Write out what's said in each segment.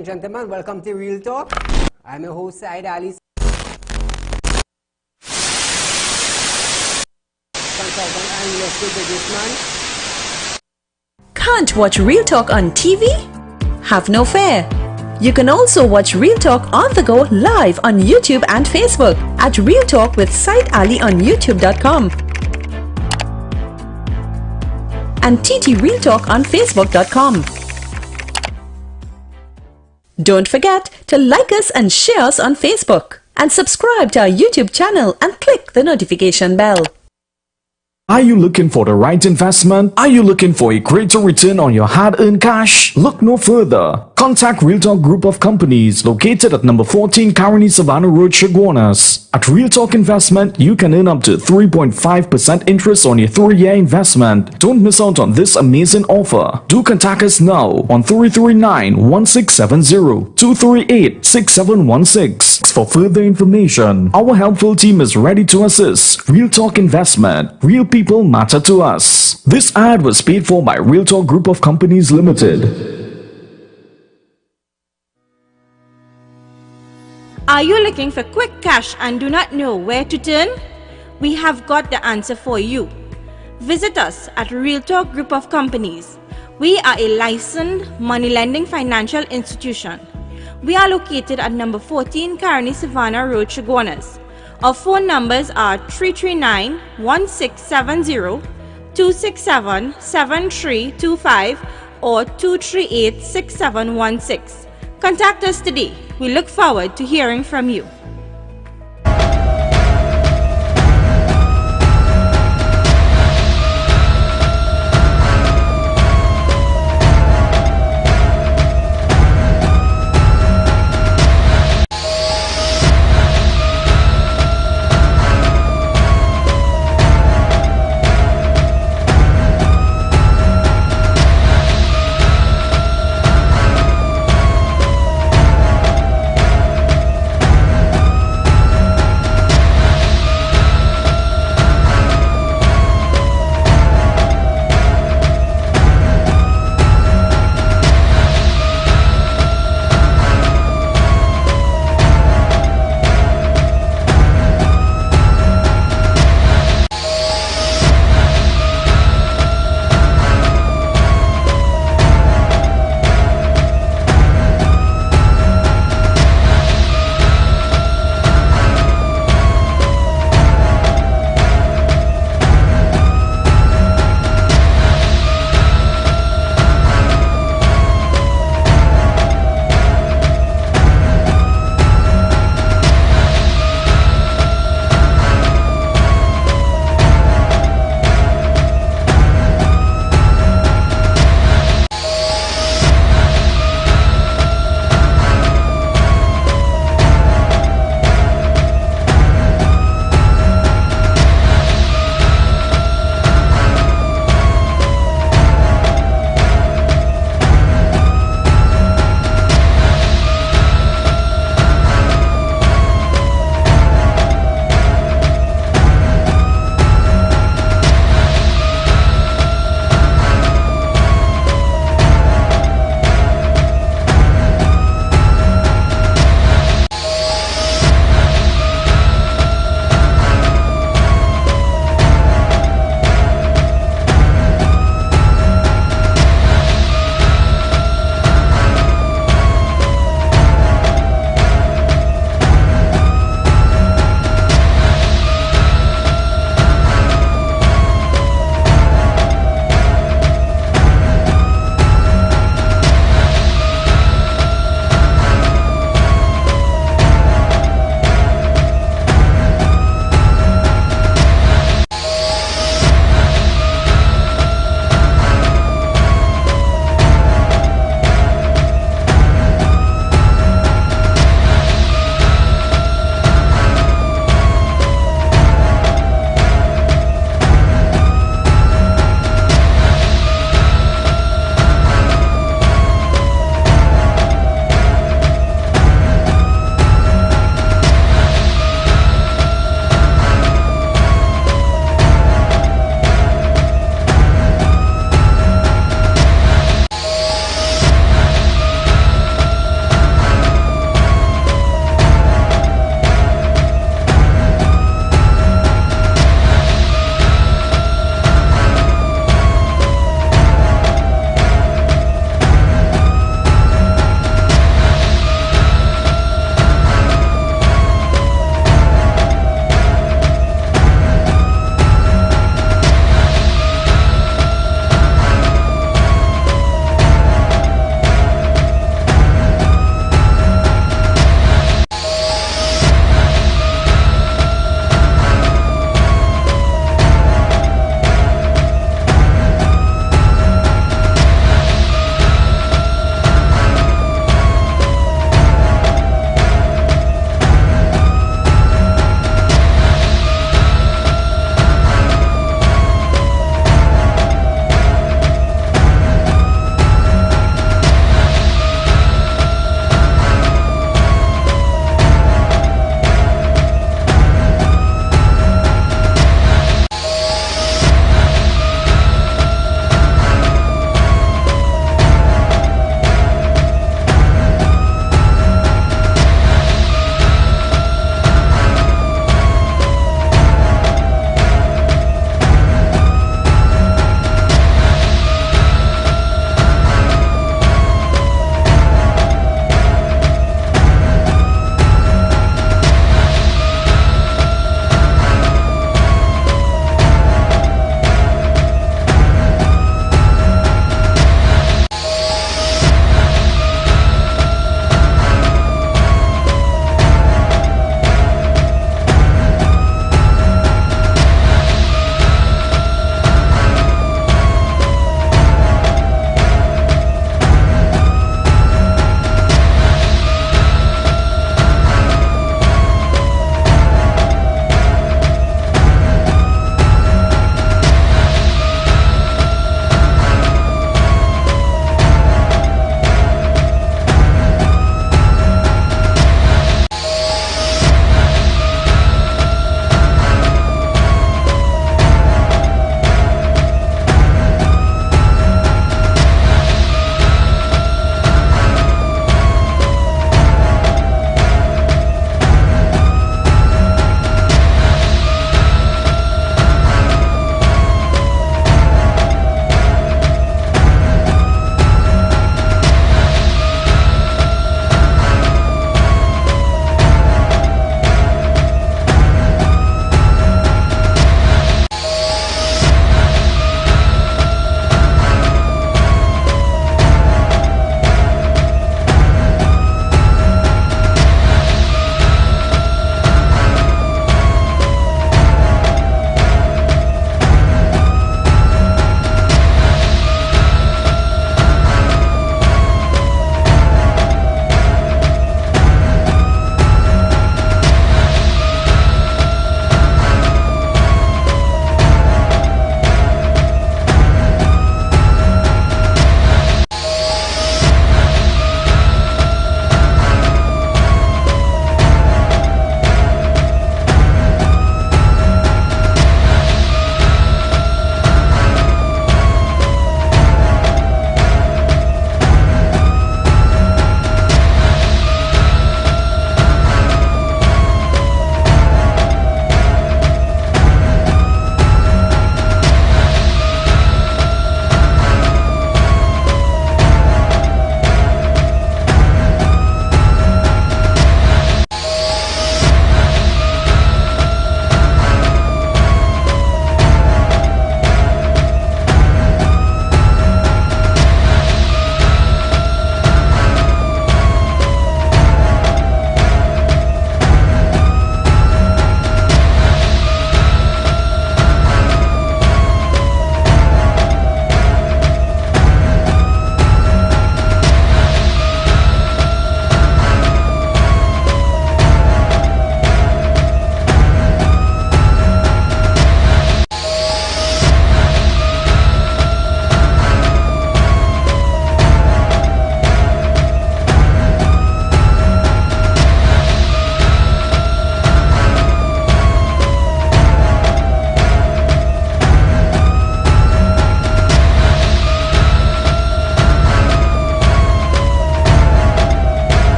and gentlemen, welcome to Real Talk. I'm your host Saieed Ali, consultant and real estate businessman. Can't watch Real Talk on TV? Have no fear. You can also watch Real Talk on the go live on YouTube and Facebook at Real Talk with Saieed Ali on youtube.com and TT Real Talk on facebook.com. Don't forget to like us and share us on Facebook and subscribe to our YouTube channel and click the notification bell. Are you looking for the right investment? Are you looking for a greater return on your hard-earned cash? Look no further. Contact Real Talk Group of Companies located at number 14 Karani Savannah Road, Chaguanas. At Real Talk Investment, you can earn up to 3.5% interest on your 3-year investment. Don't miss out on this amazing offer. Do contact us now on 339-1670, 238-6716 for further information. Our helpful team is ready to assist. Real Talk Investment. Real people matter to us. This ad was paid for by Real Talk Group of Companies Limited. Are you looking for quick cash and do not know where to turn? We have got the answer for you. Visit us at Real Talk Group of Companies. We are a licensed money lending financial institution. We are located at number 14 Karani Savannah Road, Chaguanas. Our phone numbers are 339-1670, 267-7325 or 238-6716. Contact us today. We look forward to hearing from you.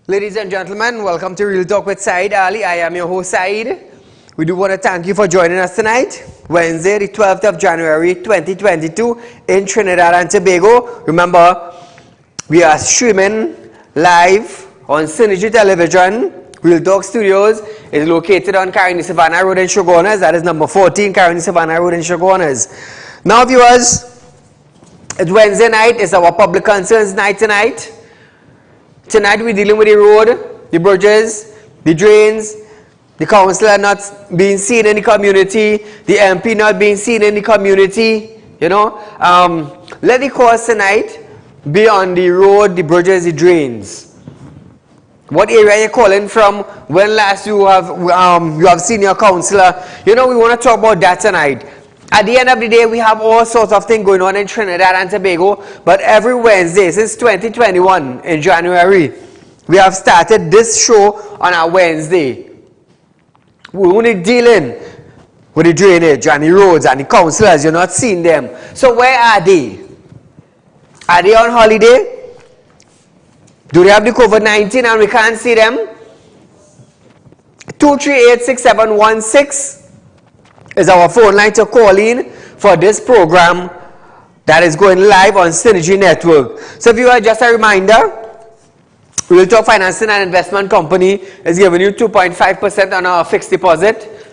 Ladies and gentlemen, welcome to Real Talk with Saieed Ali. I am your host Saeed. We do want to thank you for joining us tonight, Wednesday, the 12th of January 2022 in Trinidad and Tobago. Remember, we are streaming live on Synergy Television. Real Talk Studios is located on Caroni Savannah Road in Shogunas. That is number 14, Caroni Savannah Road in Shogunas. Now, viewers, it's Wednesday night. It's our public concerns night tonight. Tonight we're dealing with the road, the bridges, the drains, the councillor not being seen in the community, the MP not being seen in the community, you know. Let the cause tonight be on the road, the bridges, the drains. What area you're calling from? When last you have seen your councillor? You know, we want to talk about that tonight. At the end of the day, we have all sorts of things going on in Trinidad and Tobago, but every Wednesday since 2021 in January, we have started this show on a Wednesday. We're only dealing with the drainage and the roads and the councillors. You're not seeing them. So where are they? Are they on holiday? Do they have the COVID-19 and we can't see them? 238-6716 is our phone line to call in for this program that is going live on Synergy Network. So if you are just a reminder, Real Talk Financing and Investment Company is giving you 2.5% on our fixed deposit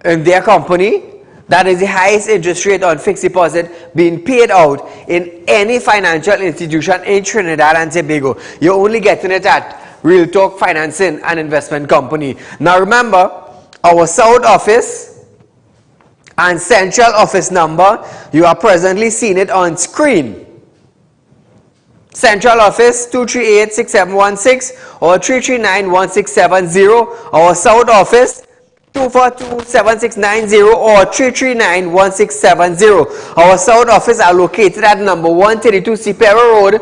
in their company. That is the highest interest rate on fixed deposit being paid out in any financial institution in Trinidad and Tobago. You're only getting it at Real Talk Financing and Investment Company. Now remember, our South office and central office number, you are presently seeing it on screen. Central office 238-6716 or 339-1670. Our south office 242-7690 or 339-1670. Our south office are located at number 132 Sipera Road,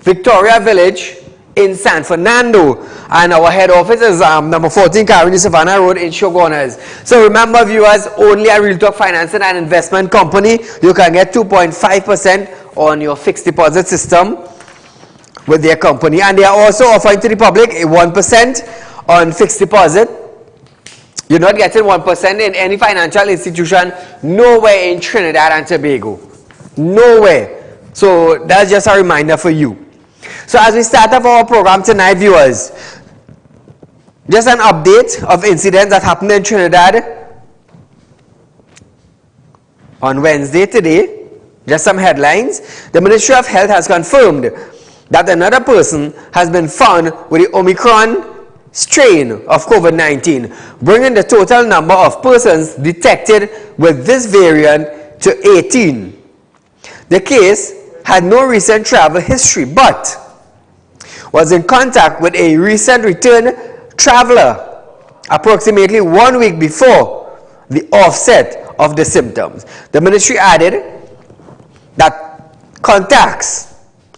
Victoria Village in San Fernando, and our head office is number 14 Caroni Savannah Road in Shogunas. So remember, viewers, only a Real Talk Financing and Investment Company you can get 2.5% on your fixed deposit system with their company, and they are also offering to the public a 1% on fixed deposit. You're not getting 1% in any financial institution nowhere in Trinidad and Tobago. Nowhere. So that's just a reminder for you. So as we start off our program tonight, viewers, just an update of incidents that happened in Trinidad on Wednesday today. Just some headlines. The Ministry of Health has confirmed that another person has been found with the Omicron strain of COVID-19, bringing the total number of persons detected with this variant to 18. The case had no recent travel history, but was in contact with a recent return traveler approximately 1 week before the offset of the symptoms. The ministry added that contacts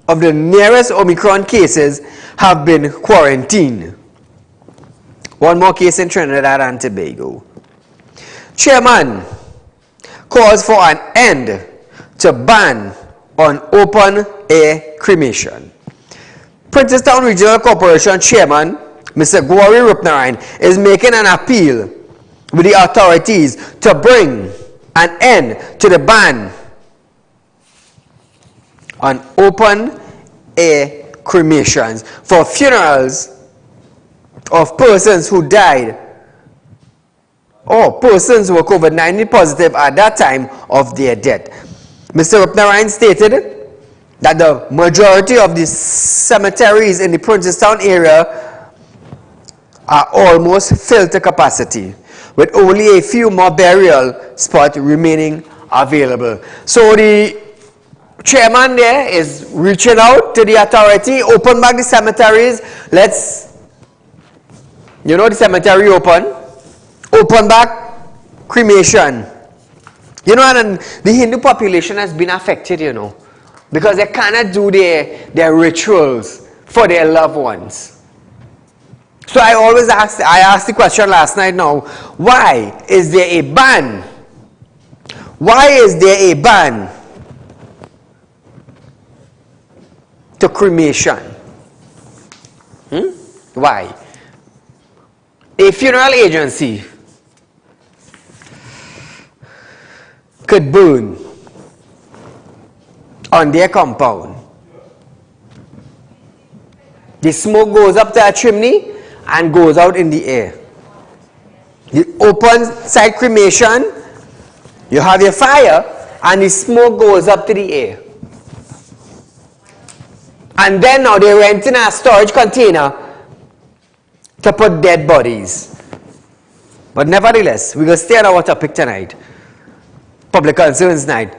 of the nearest Omicron cases have been quarantined. One more case in Trinidad and Tobago. Chairman calls for an end to ban on open air cremation. Princestown Regional Corporation Chairman, Mr. Gauri Rupnarayan, is making an appeal with the authorities to bring an end to the ban on open air cremations for funerals of persons who died or persons who were COVID-19 positive at that time of their death. Mr. Rupnarayan stated that the majority of the cemeteries in the Princestown area are almost filled to capacity, with only a few more burial spots remaining available. So the chairman there is reaching out to the authority, open back the cemeteries. Let's, the cemetery open back cremation. And the Hindu population has been affected, because they cannot do their rituals for their loved ones. So I asked the question last night now, why is there a ban? Why is there a ban to cremation? Why? A funeral agency could burn on their compound. The smoke goes up to a chimney and goes out in the air. The open site cremation, you have your fire and the smoke goes up to the air. And then now they rent in a storage container to put dead bodies. But nevertheless, we're going to stay on our topic tonight. Public concerns night.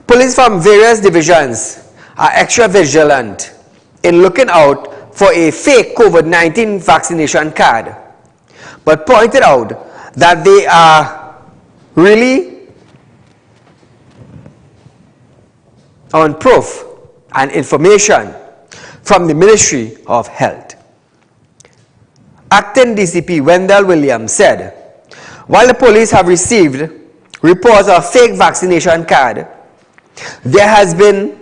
Police from various divisions are extra vigilant in looking out for a fake COVID-19 vaccination card, but pointed out that they are really on proof and information from the Ministry of Health. Acting DCP Wendell Williams said, while the police have received reports of fake vaccination card, there has been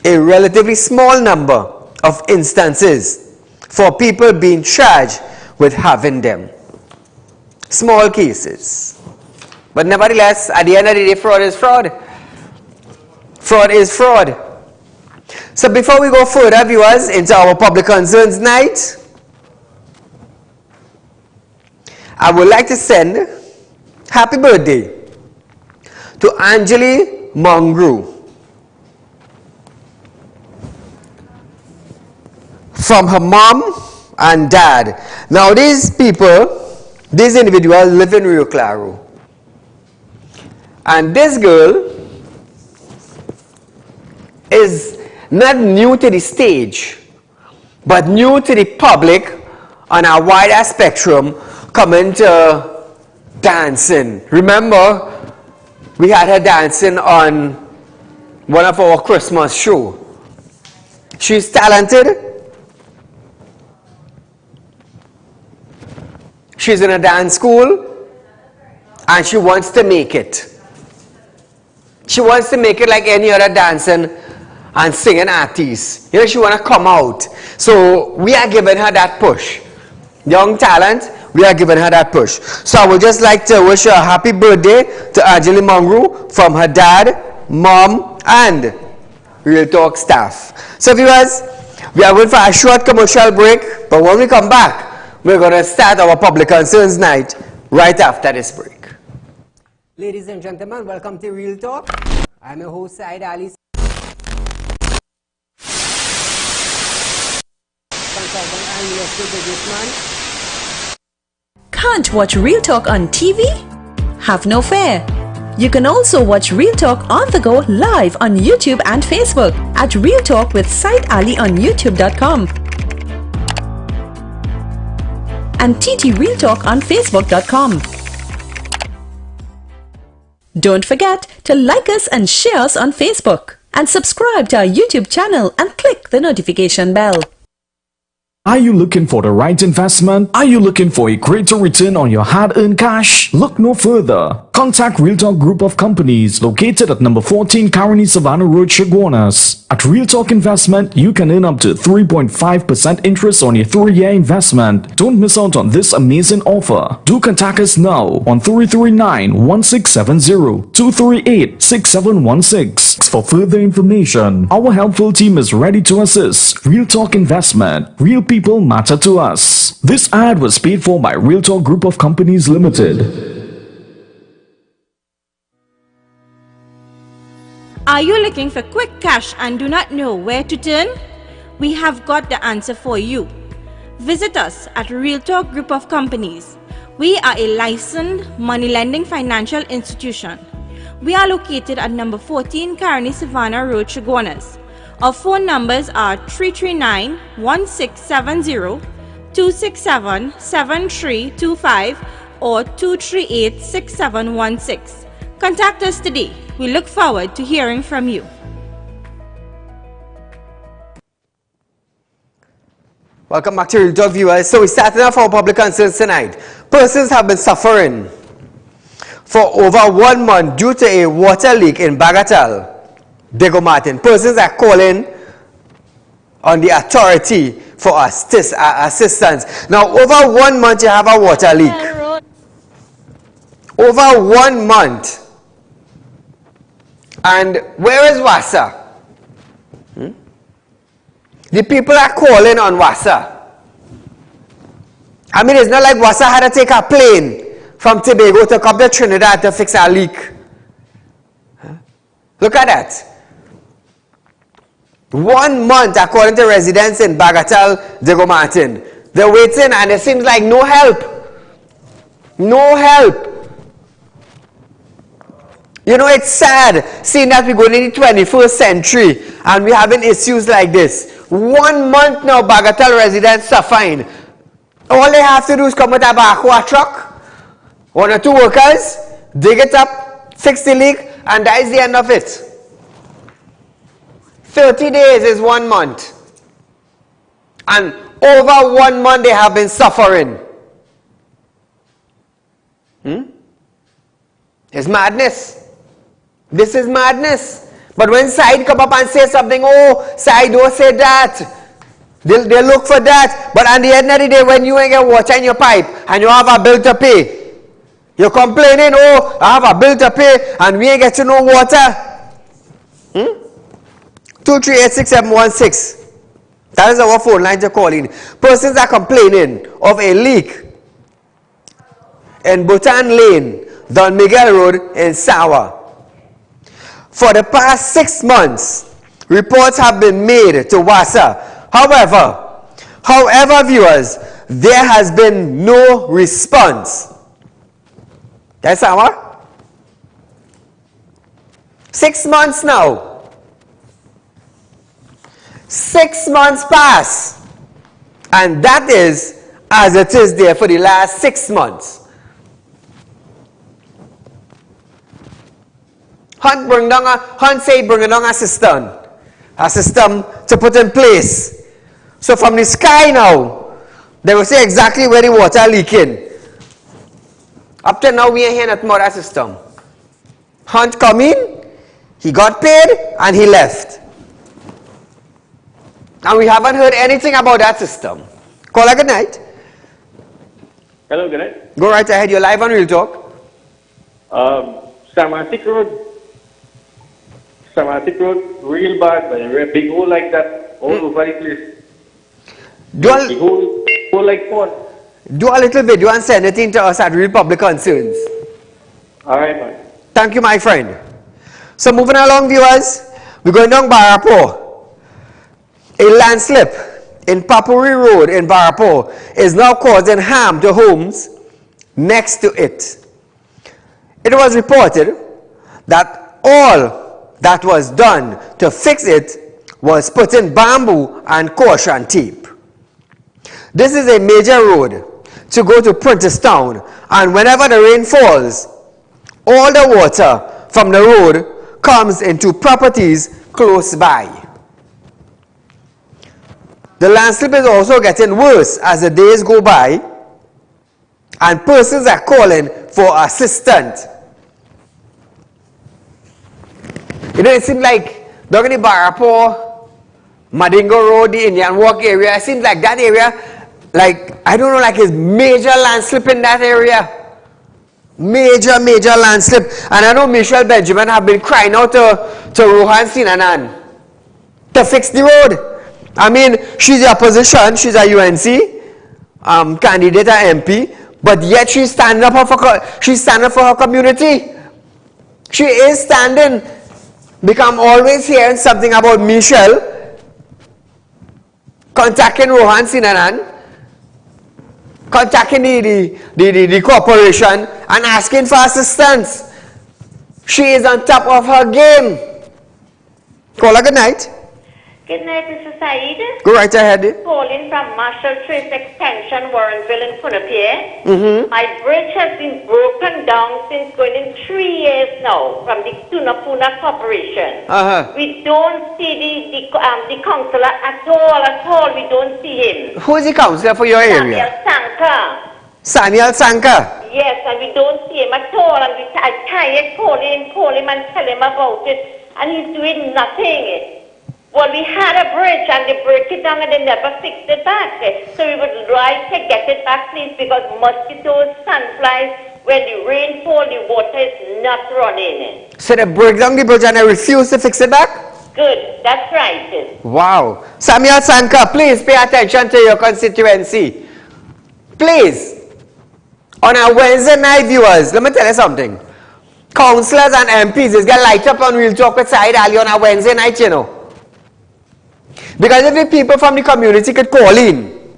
a relatively small number of instances for people being charged with having them. Small cases. But nevertheless, at the end of the day, fraud is fraud. Fraud is fraud. So before we go further, viewers, into our public concerns night, I would like to send happy birthday to Anjali Mongru from her mom and dad. Now these people, these individuals live in Rio Claro. And this girl is not new to the stage, but new to the public on a wider spectrum, coming to dancing. Remember, we had her dancing on one of our Christmas shows. She's talented. She's in a dance school and she wants to make it. She wants to make it like any other dancing and singing artist. You know, she want to come out. So we are giving her that push. Young talent, we are giving her that push. So I would just like to wish her a happy birthday to Anjali Mongru from her dad, mom, and Real Talk staff. So viewers, we are going for a short commercial break, but when we come back, we're going to start our public concerns night right after this break. Ladies and gentlemen, welcome to Real Talk. I'm your host, Saieed Ali, consultant and real estate businessman. Can't watch Real Talk on TV? Have no fear. You can also watch Real Talk on the go live on YouTube and Facebook at Real Talk with Saieed Ali on YouTube.com and TT Real Talk on Facebook.com. Don't forget to like us and share us on Facebook and subscribe to our YouTube channel and click the notification bell. Are you looking for the right investment? Are you looking for a greater return on your hard-earned cash? Look no further. Contact Real Talk Group of Companies located at number 14 Caroni Savannah Road, Chaguanas. At Real Talk Investment, you can earn up to 3.5% interest on your 3-year investment. Don't miss out on this amazing offer. Do contact us now on 339-1670, 238-6716 for further information. Our helpful team is ready to assist. Real Talk Investment. Real people matter to us. This ad was paid for by Real Talk Group of Companies Limited. Are you looking for quick cash and do not know where to turn? We have got the answer for you. Visit us at Real Talk Group of Companies. We are a licensed money lending financial institution. We are located at number 14 Caroni Savannah Road, Chaguanas. Our phone numbers are 339-1670, 267-7325 or 238-6716. Contact us today. We look forward to hearing from you. Welcome back to Real Talk, viewers. So we're starting off our public concerns tonight. Persons have been suffering for over 1 month due to a water leak in Bagatelle, Diego Martin. Persons are calling on the authority for assistance. Now, over 1 month, you have a water leak. Over 1 month. And where is WASA? The people are calling on WASA. I mean, it's not like WASA had to take a plane from Tobago to come to Trinidad to fix a leak. Look at that. 1 month, according to residents in Bagatelle, Diego Martin. They're waiting and it seems like no help. No help. You know, it's sad seeing that we're going in the 21st century and we're having issues like this. 1 month now, Bagatelle residents suffering. All they have to do is come with a backhoe truck, 1 or 2 workers, dig it up, fix the leak, and that is the end of it. 30 days is 1 month. And over 1 month they have been suffering. It's madness. This is madness. But when Saieed come up and say something, oh, Saieed, don't say that. They look for that. But at the end of the day, when you ain't get water in your pipe and you have a bill to pay, you're complaining, oh, I have a bill to pay and we ain't getting no water. 2386716. That is our phone line to call in. Persons are complaining of a leak in Bhutan Lane, Don Miguel Road in Sawa. For the past 6 months, reports have been made to WASA. However, viewers, there has been no response. That's Sawa? 6 months now. 6 months pass. And that is as it is there for the last 6 months. Hunt say bring down a system to put in place. So from the sky now, they will say exactly where the water leaking. Up to now, we ain't hearing nothing about that system. Hunt come in, he got paid, and he left. And we haven't heard anything about that system. Caller, good night. Hello, good night. Go right ahead, you're live on Real Talk. Samatic Road, real bad, but a big hole like that all over the place. Big hole like what? Do a little video and send it in to us at Real Public Concerns. Alright, man. Thank you, my friend. So moving along, viewers, we're going down Barapo. A landslip in Papuri Road in Barapo is now causing harm to homes next to it. It was reported that all that was done to fix it was put in bamboo and caution tape. This is a major road to go to Princestown, and whenever the rain falls, all the water from the road comes into properties close by. The landslip is also getting worse as the days go by, and persons are calling for assistance. You know, it seems like down in the Barapo, Madingo Road, the Indian Walk area, it seems like that area, like, I don't know, like it's major landslip in that area. Major landslip. And I know Michelle Benjamin have been crying out to Rohan Sinanan to fix the road. I mean, she's a opposition, she's a UNC candidate at MP, but yet she's standing up for her community. She is standing. Because I'm always hearing something about Michelle contacting Rohan Sinanan, contacting the corporation and asking for assistance. She is on top of her game. Caller, good night. Good night, Mr. Saieed. Go right ahead. Calling from Marshall Trace Extension, Warrenville in Punapia. My bridge has been broken down since going in 3 years now from the Tunapuna Corporation. We don't see the councillor at all. We don't see him. Who is the councillor for your area? Samuel Sanka. Yes, and we don't see him at all. And I tired call him and tell him about it. And he's doing nothing. Well, we had a bridge and they broke it down and they never fixed it back. So we would like to get it back, please, because mosquitoes, sandflies, when the rain falls, the water is not running. So they broke down the bridge and they refuse to fix it back? Good, that's right. Wow. Samuel Sanka, please pay attention to your constituency. Please. On our Wednesday night, viewers, let me tell you something. Councillors and MPs is get light up on Real Talk with Saieed Ali on our Wednesday night, you know. Because if the people from the community could call in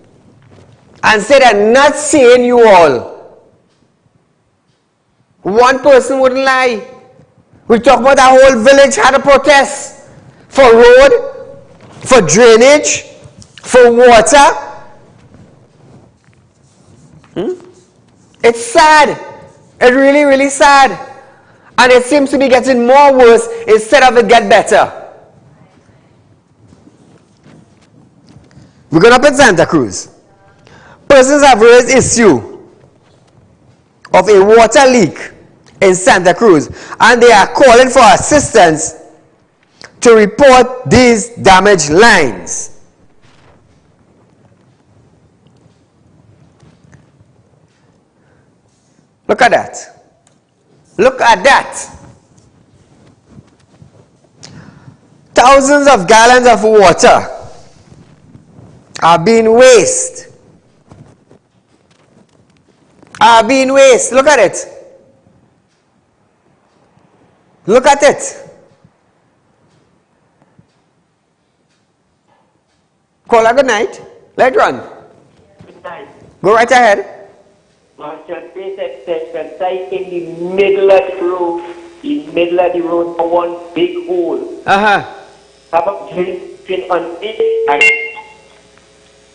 and say they're not seeing you all, one person wouldn't lie. We talk about our whole village had a protest for road, for drainage, for water. It's sad. It's really, really sad. And it seems to be getting more worse instead of it get better. We're going up in Santa Cruz. Persons have raised issue of a water leak in Santa Cruz, and they are calling for assistance to report these damaged lines. Look at that. Look at that. Thousands of gallons of water are being wasted. Look at it. Look at it. Call her good night. Let it run. Good night. Go right ahead. Master Space Extension site in the middle of the road. In the middle of the road, one big hole. Have a drain on it and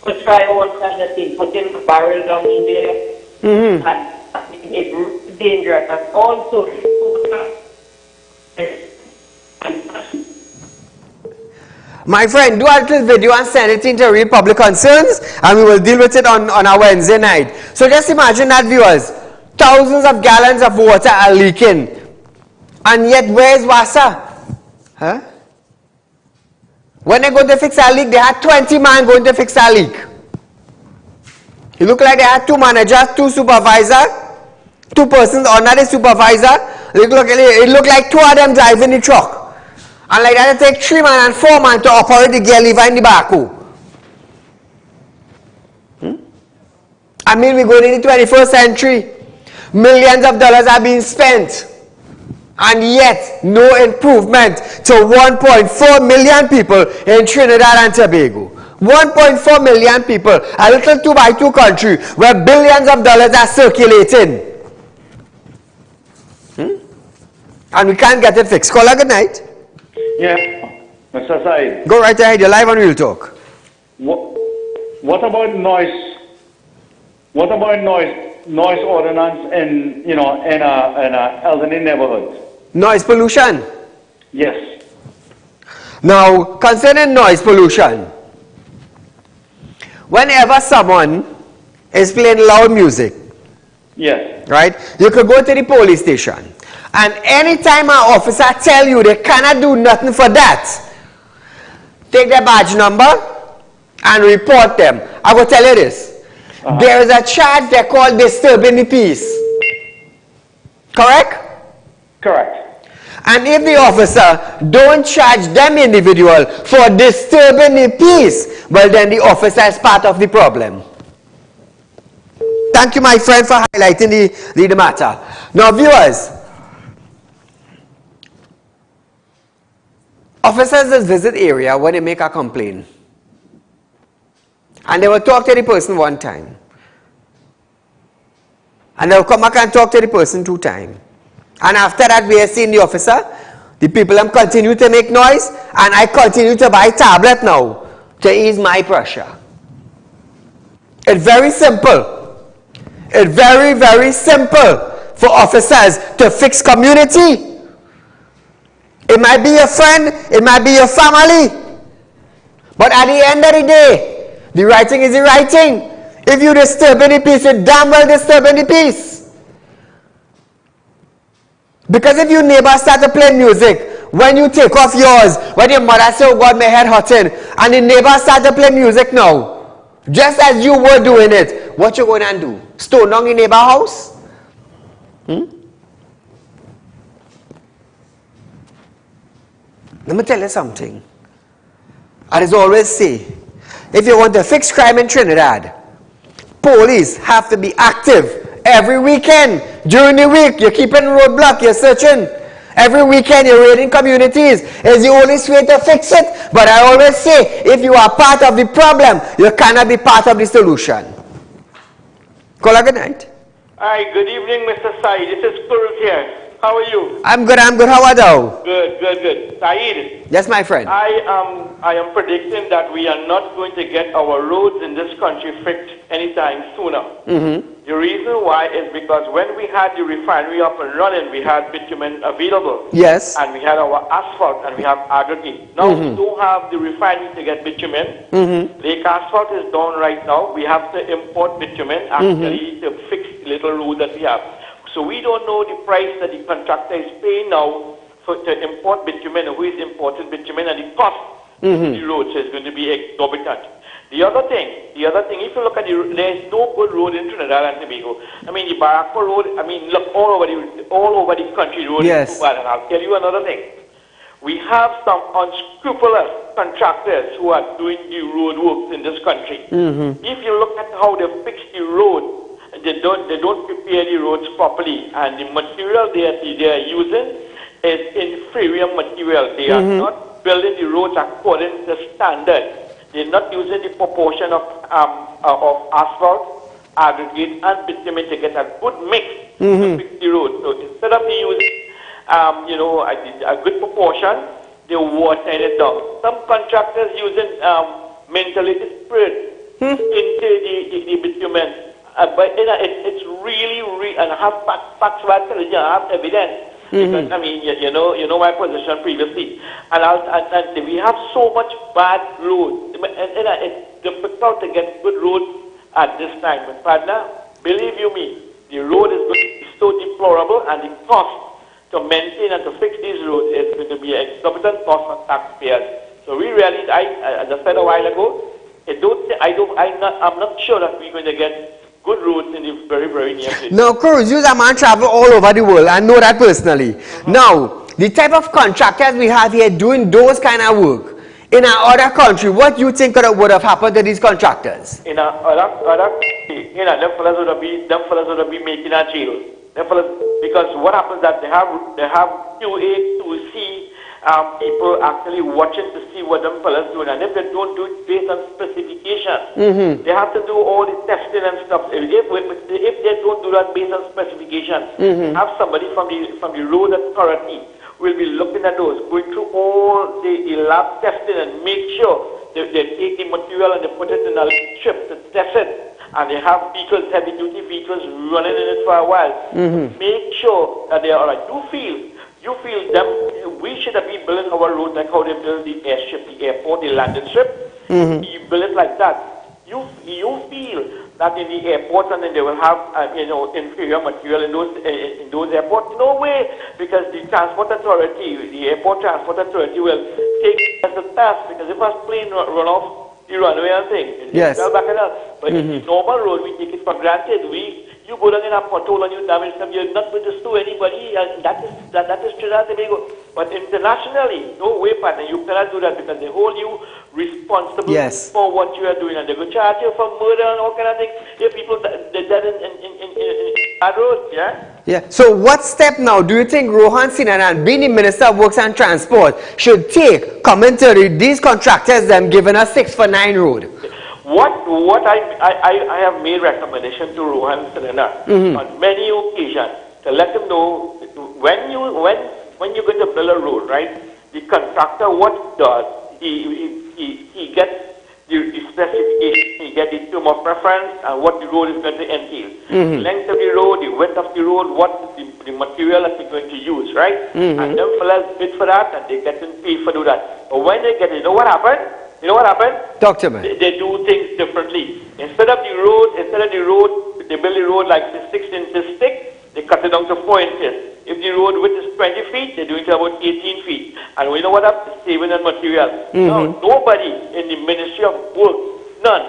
put try all kind of things. Put in a barrel down in there. And it's dangerous. And also, my friend, do a little video and send it into Real Public Concerns, and we will deal with it on our Wednesday night. So just imagine that, viewers. Thousands of gallons of water are leaking. And yet, where is WASA? Huh? When they go to fix a leak, they had 20 men going to fix a leak. It looked like they had 2 managers, 2 supervisors, 2 persons under the supervisor. It looked like 2 of them driving the truck. And like that, it take 3 men and 4 men to operate the gear lever in the backhoe. I mean, we're going in the 21st century. Millions of dollars are being spent. And yet, no improvement to 1.4 million people in Trinidad and Tobago. 1.4 million people, a little 2x2 country where billions of dollars are circulating. And we can't get it fixed. Call her good night. yeah, Mr. Said. Go right ahead, you're live on Real Talk. What about noise? What about noise ordinance in in a elderly neighborhood? Noise pollution. Yes. Now, concerning noise pollution, whenever someone is playing loud music, Yes. right, you could go to the police station, and anytime an officer tell you they cannot do nothing for that, take their badge number and report them. I will tell you this. There is a charge they call disturbing the peace. Correct? Correct. And if the officer don't charge them individual for disturbing the peace, well then the officer is part of the problem. Thank you, my friend, for highlighting the matter. Now, viewers, officers just visit area when they make a complaint. And they will talk to the person 1 time. And they will come back and talk to the person 2 times. And after that, we have seen the officer, the people continue to make noise, and I continue to buy tablet now to ease my pressure. It's very simple. It's very, very simple for officers to fix community. It might be your friend, it might be your family. But at the end of the day, the writing is the writing. If you disturb any peace, you damn well disturb any peace. Because if your neighbor start to play music when you take off yours, when your mother say, oh God, my head hurting, and the neighbor start to play music now, just as you were doing it, what you going to do? Stone down in neighbor house? Let me tell you something. I just always say, if you want to fix crime in Trinidad, police have to be active every weekend. During the week, you're keeping roadblock, you're searching. Every weekend, you're raiding communities. It's the only way to fix it. But I always say, if you are part of the problem, you cannot be part of the solution. Call good night. Hi, good evening, Mr. Saeed. This is Kurus here. How are you? I'm good. How are you? Good. Saeed. Yes, my friend. I am predicting that we are not going to get our roads in this country fixed anytime sooner. The reason why is because when we had the refinery up and running, we had bitumen available. Yes. And we had our asphalt and we have aggregate. Now we don't have the refinery to get bitumen. Lake asphalt is down right now. We have to import bitumen actually to fix the little road that we have. So we don't know the price that the contractor is paying now to import bitumen, who is importing bitumen, and the cost of the roads is going to be exorbitant. The other thing, if you look at there's no good road in Trinidad and Tobago. I mean, the Barako road, I mean, look all over the country road is too bad. And I'll tell you another thing. We have some unscrupulous contractors who are doing the road works in this country. If you look at how they fix the road, they don't prepare the roads properly, and the material they are using is inferior material. They are not building the roads according to standard. They're not using the proportion of asphalt, aggregate, and bitumen to get a good mix to fix the road. So instead of using a good proportion, they water it down. Some contractors using mentholated spirit into the bitumen. But it's really, and I have facts about television, I have evidence. Because, I mean, you know my position previously. And we have so much bad roads. And it's difficult to get good roads at this time. But partner, believe you me, the road is going to be so deplorable, and the cost to maintain and to fix these roads is going to be an exorbitant cost for taxpayers. So we really, as I said a while ago, I'm not sure that we're going to get good roads in the very, very near future. Now, Kurus, you man travel all over the world. I know that personally. Now, the type of contractors we have here doing those kind of work in our other country, what you think would have happened to these contractors? In our other country, them fellas would be making a jail. Because what happens that they have QA, QC people actually watching to see what them fellas doing, and if they don't do it based on specification, they have to do all the testing and stuff. If they don't do that based on specification, have somebody from the road authority will be looking at those, going through all the lab testing and make sure they take the material and they put it in a strip to test it. And they have vehicles, heavy-duty vehicles running in it for a while. Make sure that they are alright. You feel them, we should have been building our road like how they build the airstrip, the airport, the landing strip. You build it like that. You feel that in the airport and then they will have inferior material in those airports? No way, because the transport authority, the airport transport authority will take it as a task, because if a plane run off the runway and thing, yes, back it up. But in the normal road, we take it for granted. You go down in a pothole and you damage them, you're not going to sue anybody, and that is Trinidad and Tobago. But internationally, no way, partner, you cannot do that, because they hold you responsible for what you are doing, and they will charge you for murder and all kind of things. If people dead in bad roads, Yeah. So what step now do you think Rohan Sinanan, being the Minister of Works and Transport, should take commentary these contractors them giving us 6 for 9 road? What I have made recommendation to Rohan Sinanan on many occasions to let them know when you're going to build a road, right? The contractor, what he does, he gets the specification, he gets the term of preference and what the road is going to entail. Length of the road, the width of the road, what the material that they're going to use, right? And them fellas bid for that, and they get paid for do that. But when they get it, you know what happened? Talk to me. They do things differently. Instead of the road, they build the road like the 6 inches thick, they cut it down to 4 inches. If the road width is 20 feet, they're doing it about 18 feet. And we know what happens? Saving on material. Now, nobody in the Ministry of Work, none,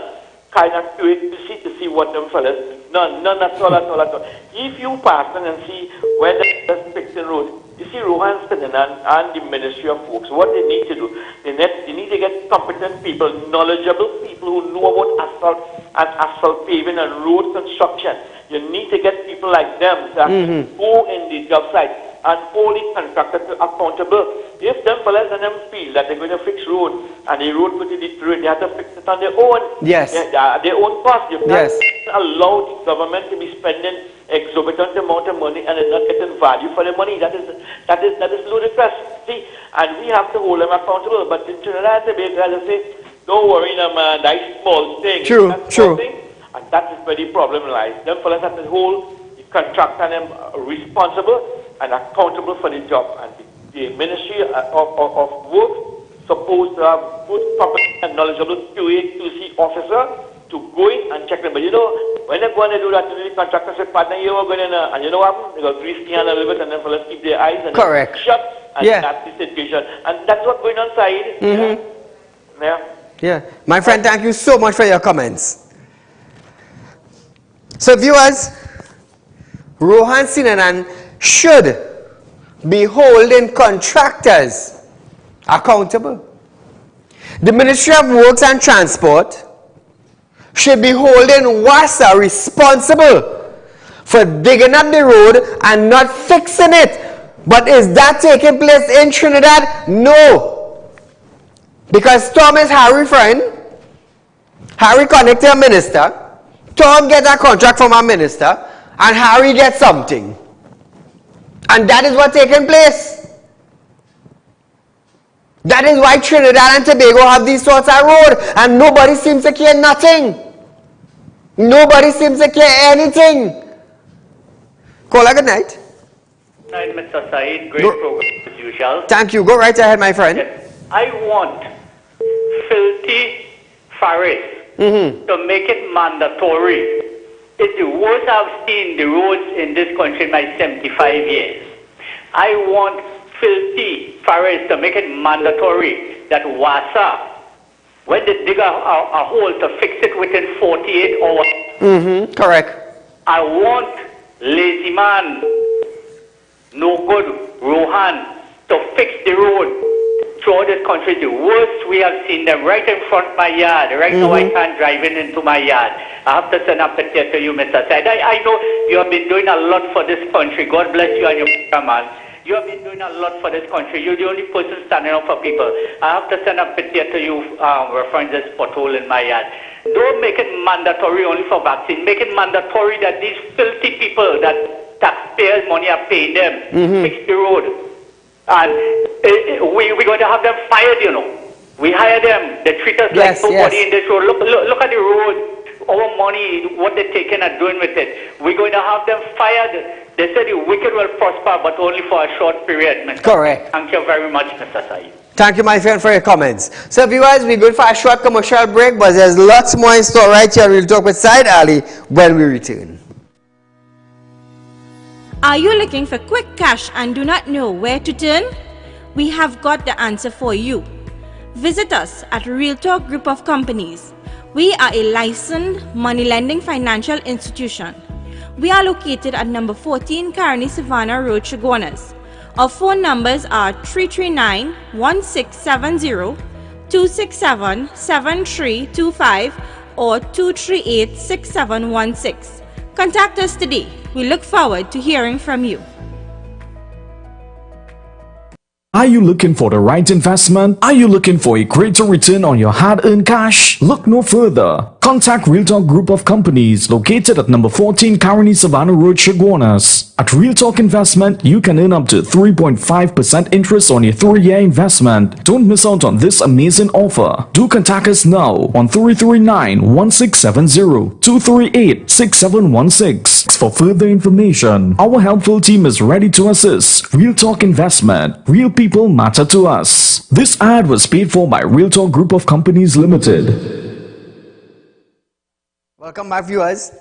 kind of curiosity to see what them fellas, none at all. If you pass in and see where they're fixing roads, you see Rohan Sinan and the Ministry of Works, what they need to do, they need to get competent people, knowledgeable people who know about asphalt paving and road construction. You need to get people like them that go in the job site and hold the contractor accountable. If them fellas and them feel that they're going to fix road and the road could deteriorate, they have to fix it on their own. Yes. Their own cost. You can't Yes. allow the government to be spending exorbitant amount of money and not getting value for the money. That is ludicrous. See, and we have to hold them accountable. But in Trinidad and Tobago, they say, don't worry, no man, that's small thing. True, That's true. small thing. And that is where the problem lies. Them fellas have to hold the contractor and them responsible and accountable for the job. And the Ministry of Work supposed to have good, competent and knowledgeable QA/QC officer to go in and check them. But you know, when they're going to do that, the contractor say, partner, you are going in, and you know what happens? They got grease the hand a little bit, and then fellas keep their eyes and Correct. shut, and Yeah. that's the situation. And that's what's going on, Saeed. Yeah. My friend, thank you so much for your comments. So viewers, Rohan Sinan should be holding contractors accountable. The Ministry of Works and Transport should be holding WASA responsible for digging up the road and not fixing it. But is that taking place in Trinidad? No. Because Tom is Harry's friend. Harry connected a minister. Tom gets a contract from a minister. And Harry gets something. And that is what's taking place. That is why Trinidad and Tobago have these sorts of road. And nobody seems to care nothing. Nobody seems to care anything. Caller, good night. Good night, Mr. Saeed. Great program as usual. Thank you. Go right ahead, my friend. Yes. I want filthy Faris to make it mandatory. It's the worst I've seen the roads in this country in my 75 years. I want filthy Faris to make it mandatory that WASA, when they dig a hole, to fix it within 48 hours. Correct. I want lazy man, no good Rohan, to fix the road throughout this country. The worst we have seen them right in front of my yard. Right now I can't drive into my yard. I have to send up a tear to you, Mr. Said. I know you have been doing a lot for this country. God bless you and your man. You have been doing a lot for this country. You're the only person standing up for people. I have to send up a tear to you referring to this pothole in my yard. Don't make it mandatory only for vaccine. Make it mandatory that these filthy people that taxpayers' money are paying them fix the road. And we're going to have them fired, you know. We hire them. They treat us like nobody in this road. Look at the road. Our money, what they're taking and doing with it. We're going to have them fired. They said the wicked will prosper, but only for a short period, Mr. Correct. Thank you very much, Mr. Saeed. Thank you, my friend, for your comments. So viewers, we're going for a short commercial break, but there's lots more in store right here. We'll talk with Saieed Ali when we return. Are you looking for quick cash and do not know where to turn? We have got the answer for you. Visit us at Real Talk Group of Companies. We are a licensed money lending financial institution. We are located at number 14 Caroni Savannah Road, Chaguanas. Our phone numbers are 339-1670, 267-7325 or 238-6716. Contact us today. We look forward to hearing from you. Are you looking for the right investment? Are you looking for a greater return on your hard-earned cash? Look no further. Contact Real Talk Group of Companies located at number 14 Caroni Savannah Road, Chaguanas. At Real Talk Investment, you can earn up to 3.5% interest on your 3-year investment. Don't miss out on this amazing offer. Do contact us now on 339-1670, 238-6716 for further information. Our helpful team is ready to assist. Real Talk Investment. Real people matter to us. This ad was paid for by Real Talk Group of Companies Limited. Welcome back, viewers.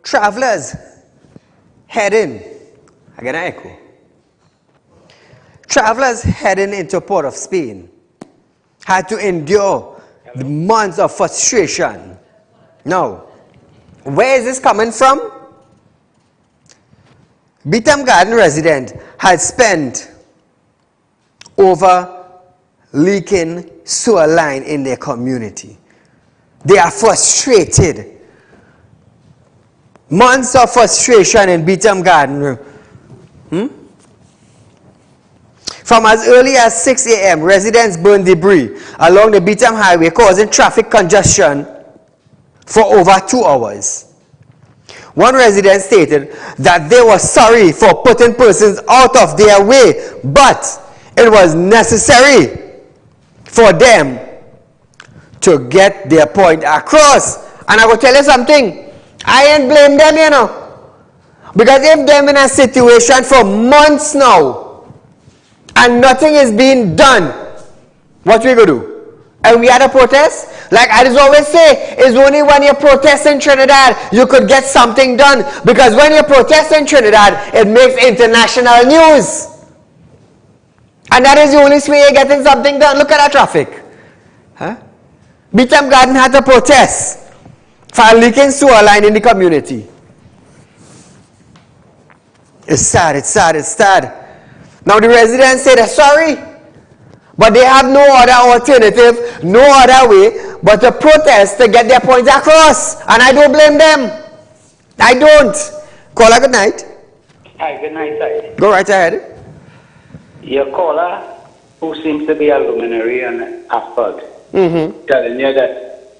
Travelers, head in. Again, I echo. Travelers heading into Port of Spain had to endure the months of frustration. Now, where is this coming from? Beetham Garden resident had spent over leaking sewer line in their community. They are frustrated. Months of frustration in Beetham Garden. From as early as 6 a.m., residents burned debris along the Beetham Highway, causing traffic congestion for over 2 hours. One resident stated that they were sorry for putting persons out of their way, but it was necessary for them to get their point across. And I will tell you something, I ain't blame them, you know. Because if them in a situation for months now, and nothing is being done, what we gonna do? And we had a protest? Like I just always say, it's only when you protest in Trinidad you could get something done. Because when you protest in Trinidad, it makes international news. And that is the only way you're getting something done. Look at that traffic. Huh? Beetham Garden had to protest for a leaking sewer line in the community. It's sad, it's sad, it's sad. Now the residents say they're sorry, but they have no other alternative, no other way but to protest to get their points across. And I don't blame them. I don't. Caller, good night. Hi, good night, sir. Go right ahead. Your caller, who seems to be a luminary on asphalt, telling you that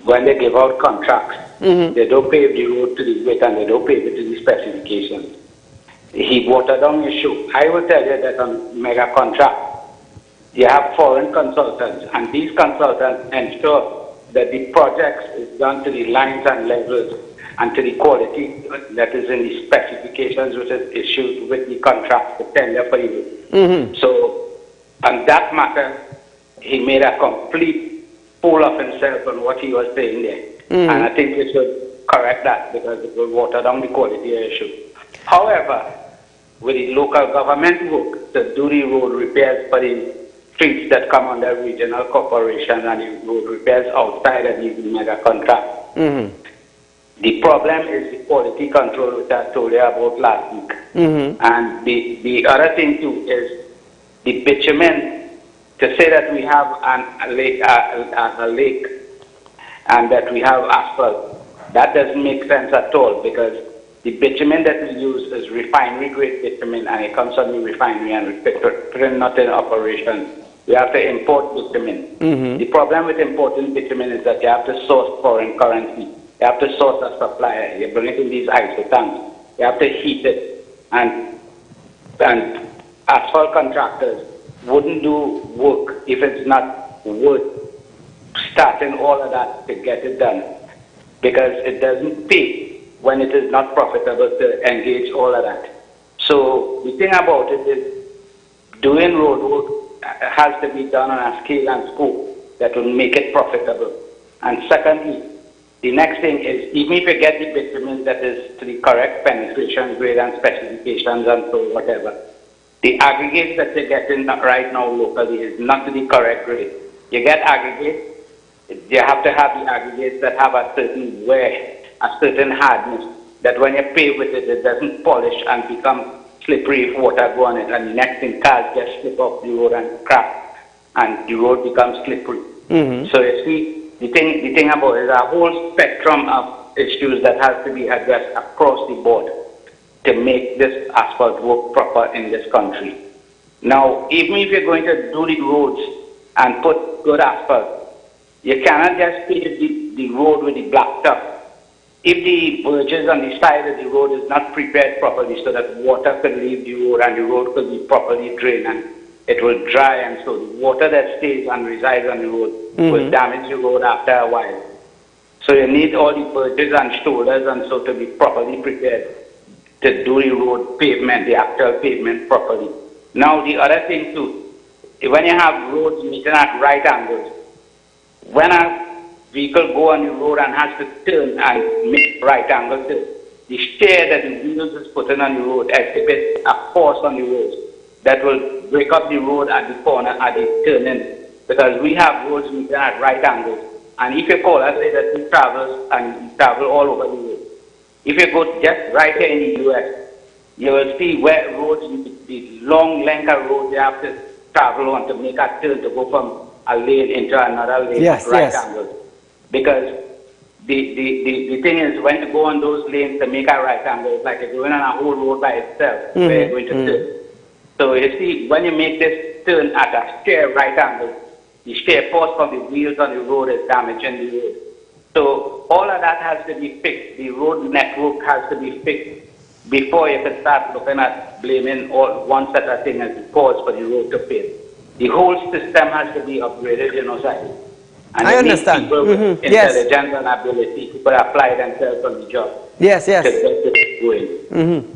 when they give out contracts, they don't pave the road to the width and they don't pave it to the specifications. He watered down your show. I will tell you that on mega contract, you have foreign consultants, and these consultants ensure that the projects is done to the lines and levels and to the quality that is in the specifications which is issued with the contract, the tender for you. So, on that matter, he made a complete fool of himself on what he was saying there. And I think we should correct that because it will water down the quality issue. However, with the local government work to do the road repairs for the streets that come under regional corporation and the road repairs outside of the mega contract. The problem is the quality control which I told you about last week. And the other thing too is the bitumen. To say that we have a lake and that we have asphalt, that doesn't make sense at all because the bitumen that we use is refinery grade bitumen and it comes from the refinery and it's not in operation. We have to import bitumen. The problem with importing bitumen is that you have to source foreign currency. You have to source a supplier. You bring it in these ISO tanks. You have to heat it. And asphalt contractors wouldn't do work if it's not worth starting all of that to get it done. Because it doesn't pay when it is not profitable to engage all of that. So the thing about it is doing road work has to be done on a scale and scope that will make it profitable. And secondly, the next thing is, even if you get the bitumen that is to the correct penetration grade and specifications and so whatever, the aggregates that you're getting right now locally is not to the correct grade. You get aggregates, you have to have the aggregates that have a certain wear, a certain hardness, that when you pave with it, it doesn't polish and become slippery if water go on it, and the next thing, cars just slip off the road and crack, and the road becomes slippery. So you see, the thing about it is a whole spectrum of issues that has to be addressed across the board to make this asphalt work proper in this country. Now, even if you're going to do the roads and put good asphalt, you cannot just pave the road with the black stuff. If the verges on the side of the road is not prepared properly so that water could leave the road and the road could be properly drained and it will dry, and so the water that stays and resides on the road will damage the road after a while. So you need all the verges and shoulders and so to be properly prepared to do the road pavement, the actual pavement properly. Now the other thing too, when you have roads meeting at right angles, when a vehicle go on the road and has to turn and make right angle turn, the share that the wheels is putting on the road exhibits a force on the road that will break up the road at the corner at the turning, because we have roads moving at right angles. And if you call, I say that he travels and he travel all over the road. If you go just right here in the US, you will see where roads, the long length of road you have to travel on to make a turn to go from a lane into another lane at right angles. Because the thing is, when you go on those lanes to make a right angle, it's like you're going on a whole road by itself where you're going to turn. So you see, when you make this turn at a sheer right angle, the sheer force from the wheels on the road is damaging the road. So all of that has to be fixed. The road network has to be fixed before you can start looking at blaming all one set of things as the cause for the road to fail. The whole system has to be upgraded, you know, sir. And I understand. People with intelligence and ability, people apply themselves on the job. Yes. To get it going.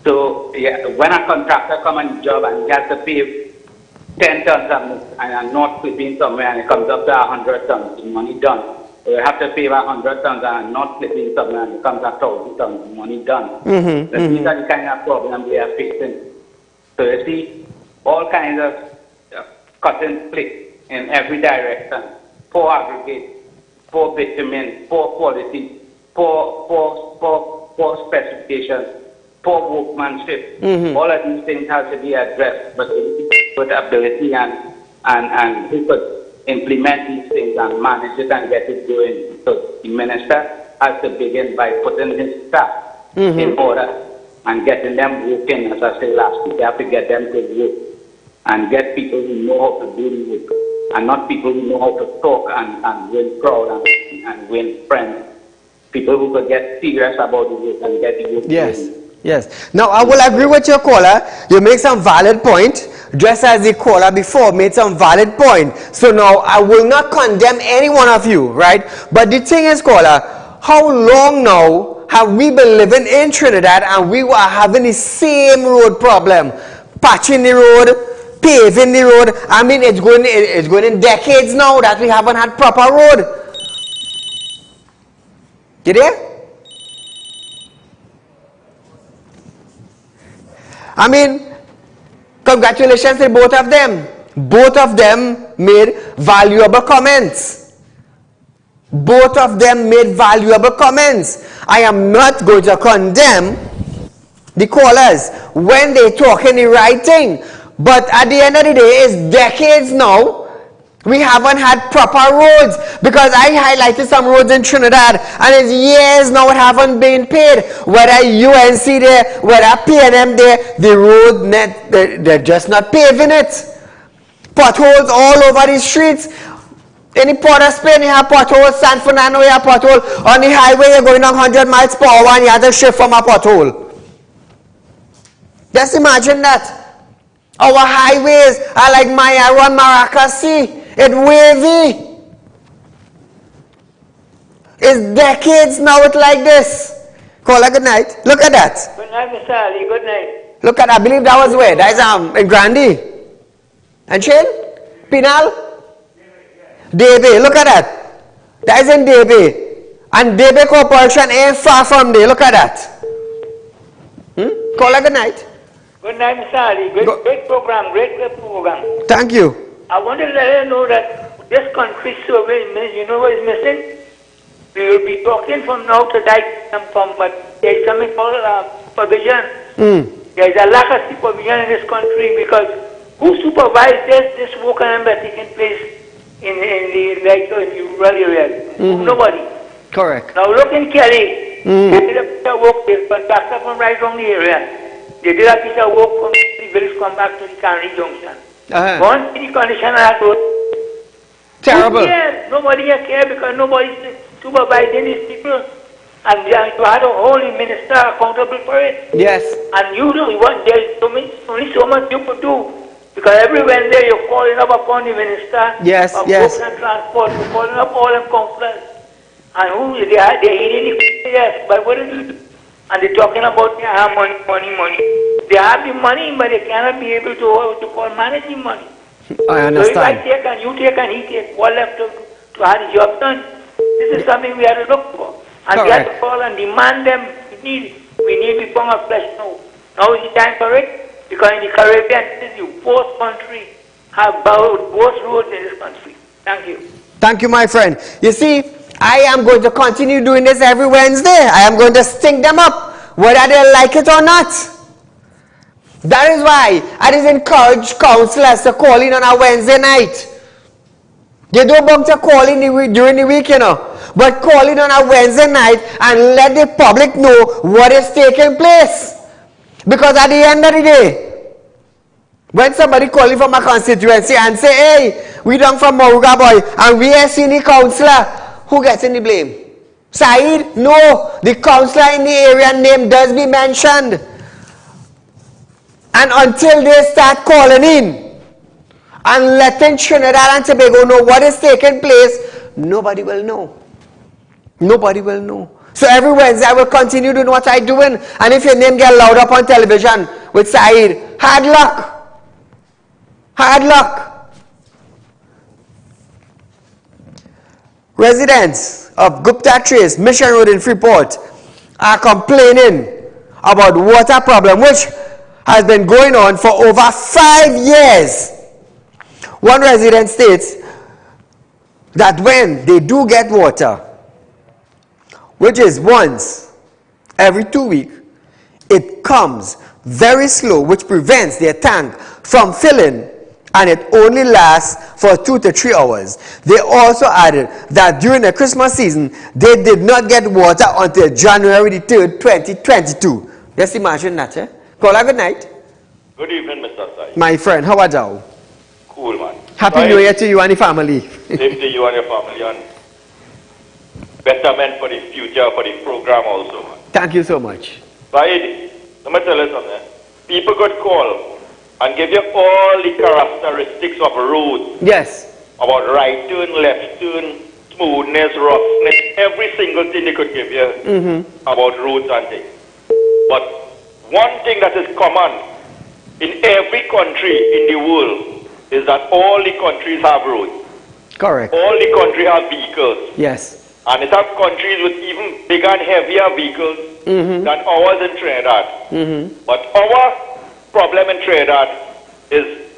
So yeah, when a contractor comes on the job and he has to pay 10 tons and not clipping somewhere and it comes up to 100 tons, the money done. Or you have to pay 100 tons and not clipping somewhere and it comes up to 1,000 tons, the money done. These are the kind of problems we are fixing. So you see, all kinds of cut and flick in every direction. Poor aggregate, poor bitumen, poor quality, poor specifications, poor workmanship. All of these things have to be addressed, but with ability and who could implement these things and manage it and get it going. So the minister has to begin by putting his staff in order and getting them working, as I said last week. They have to get them to work and get people who know how to do the work and not people who know how to talk and win crowd and win friends. People who could get serious about the work and get the work going. Yes. Now, I will agree with your caller. You make some valid point, just as the caller before made some valid point. So now, I will not condemn any one of you, right? But the thing is, caller, how long now have we been living in Trinidad and we were having the same road problem? Patching the road, paving the road. I mean, it's going in decades now that we haven't had proper road. You there? I mean, congratulations to both of them. Both of them made valuable comments. Both of them made valuable comments. I am not going to condemn the callers when they talking the right thing. But at the end of the day, it's decades now. We haven't had proper roads, because I highlighted some roads in Trinidad and it's years now it haven't been paid. Whether UNC there, whether PNM there, the road net, they're just not paving it. Potholes all over the streets. In the Port of Spain you have potholes, San Fernando you have pothole. On the highway you're going on 100 miles per hour and you have to shift from a pothole. Just imagine that. Our highways are like Mayaron, Maracasi. It's wavy. It's decades now it's like this. Caller, good night. Look at that. Good night, Mr. Ali. Good night. Look at, I believe that was where? That is in Grandi. And Shane? Pinal? Debe. Look at that. That is in Debe. And Debe Corporation ain't far from there. Look at that. Caller, good night. Good night, Mr. Ali. Great program. Great program. Thank you. I wanted to let you know that this country survey, you know what is missing? We will be talking from now to that, but there is something called supervision. There is a lack of supervision in this country, because who supervises this work and that taking place in the rural areas? Nobody. Correct. Now look in Kelly. They did a piece of work, they contracted from right from the area. They did a piece of work from the village come back to the Canary Junction. One the condition of that road. Terrible. Nobody cares because nobody is supervising these people. And you had a holy minister accountable for it. Yes. And you know what, there's only so much you could do. Because every Wednesday you're calling up upon the minister of Books and Transport, you're calling up all them councillors. And who they're eating the yes, but what do you do? And they're talking about they have money. They have the money, but they cannot be able to call managing money. I understand. So if I take and you take and he takes, what left to have the job done? This is something we have to look for. And we have to call and demand them We need the pound of flesh now. Now is the time for it, because in the Caribbean, this is the worst country, have worst roads in this country. Thank you. Thank you, my friend. You see, I am going to continue doing this every Wednesday. I am going to stink them up, whether they like it or not. That is why I just encourage counselors to call in on a Wednesday night. They don't want to call in during the week, you know. But call in on a Wednesday night and let the public know what is taking place. Because at the end of the day, when somebody call in from a constituency and say, hey, we done from Moruga boy, and we are seeing the councillor, who gets any blame? Saeed? No. The councillor in the area name does be mentioned. And until they start calling in and letting Trinidad and Tobago know what is taking place, nobody will know. Nobody will know. So every Wednesday I will continue doing what I'm doing. And if your name get loud up on television with Saeed, hard luck. Hard luck. Residents of Gupta Trace, Mission Road in Freeport are complaining about water problem which has been going on for over 5 years. One resident states that when they do get water, which is once every 2 weeks, it comes very slow, which prevents their tank from filling, and it only lasts for 2 to 3 hours. They also added that during the Christmas season, they did not get water until January the 3rd, 2022. Just imagine that, eh? Caller, good night. Good evening, Mr. Sai. My friend, how are you? Cool, man. Happy New Year to you and the family. Same to you and your family, and betterment for the future, for the program also, man. Thank you so much. Saeed, let me tell you something. People could call and give you all the characteristics of roads. Yes. About right turn, left turn, smoothness, roughness, every single thing they could give you about roads and things. But one thing that is common in every country in the world is that all the countries have roads. Correct. All the countries have vehicles. Yes. And it has countries with even bigger and heavier vehicles than ours in Trinidad. But our problem in Trinidad is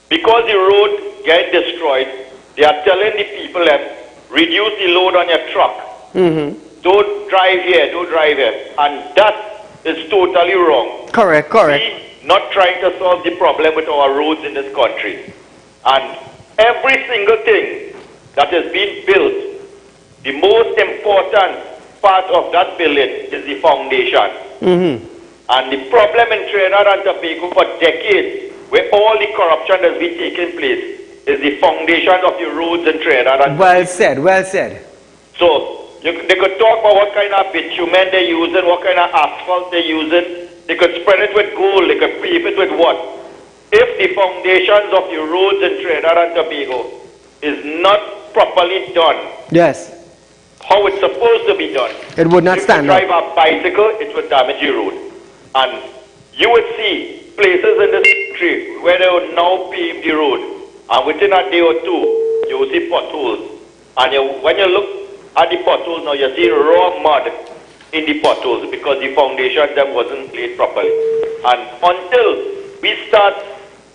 because the road gets destroyed, they are telling the people that reduce the load on your truck. Don't drive here, don't drive here. And that is totally wrong. Correct, correct. We not trying to solve the problem with our roads in this country. And every single thing that has been built, the most important part of that building is the foundation. And the problem in Trinidad and Tobago for decades, where all the corruption has been taking place, is the foundation of the roads in Trinidad and Tobago. Well said, well said. So, they could talk about what kind of bitumen they're using, what kind of asphalt they're using. They could spread it with gold, they could pave it with what? If the foundations of the roads in Trinidad and Tobago is not properly done, yes, how it's supposed to be done, it would not stand up. If you drive a bicycle, it would damage your road. And you would see places in this country where they will now pave the road, and within a day or two, you will see potholes. And when you look at the potholes now, you see raw mud in the potholes because the foundation them wasn't laid properly. And until we start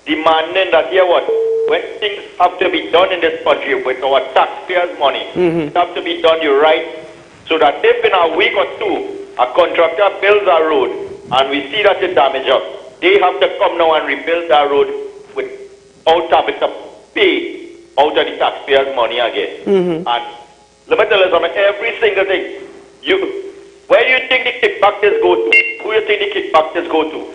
demanding that, here what, when things have to be done in this country with our taxpayers' money, it have to be done right, so that if in a week or two a contractor builds a road and we see that it damaged up, they have to come now and rebuild that road without having to pay out of the taxpayers' money again. And let me tell you something, every single thing, where do you think the kickback is go to? Who do you think the kickback is go to?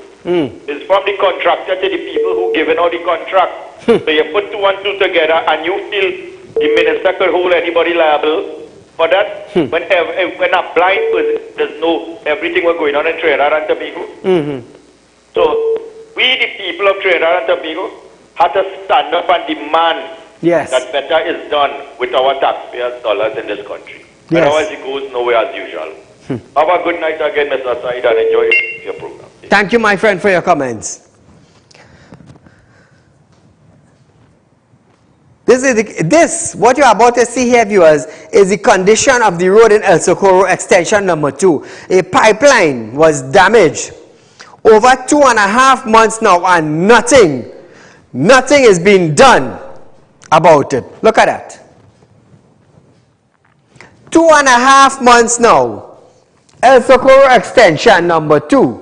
It's from the contractor to the people who given out the contract. So you put 2 and 2 together and you feel the minister could hold anybody liable for that? When a blind person does know everything what's going on in Trinidad and Tobago. So we the people of Trinidad and Tobago have to stand up and demand that better is done with our taxpayers' dollars in this country. Otherwise it goes nowhere as usual. Have a good night again, Mr. Saeed, and enjoy your program. Thank you, my friend, for your comments. What you're about to see here, viewers, is the condition of the road in El Socorro extension number 2. A pipeline was damaged over 2.5 months now, and nothing is being done about it. Look at that. 2.5 months now, El Socorro extension number 2,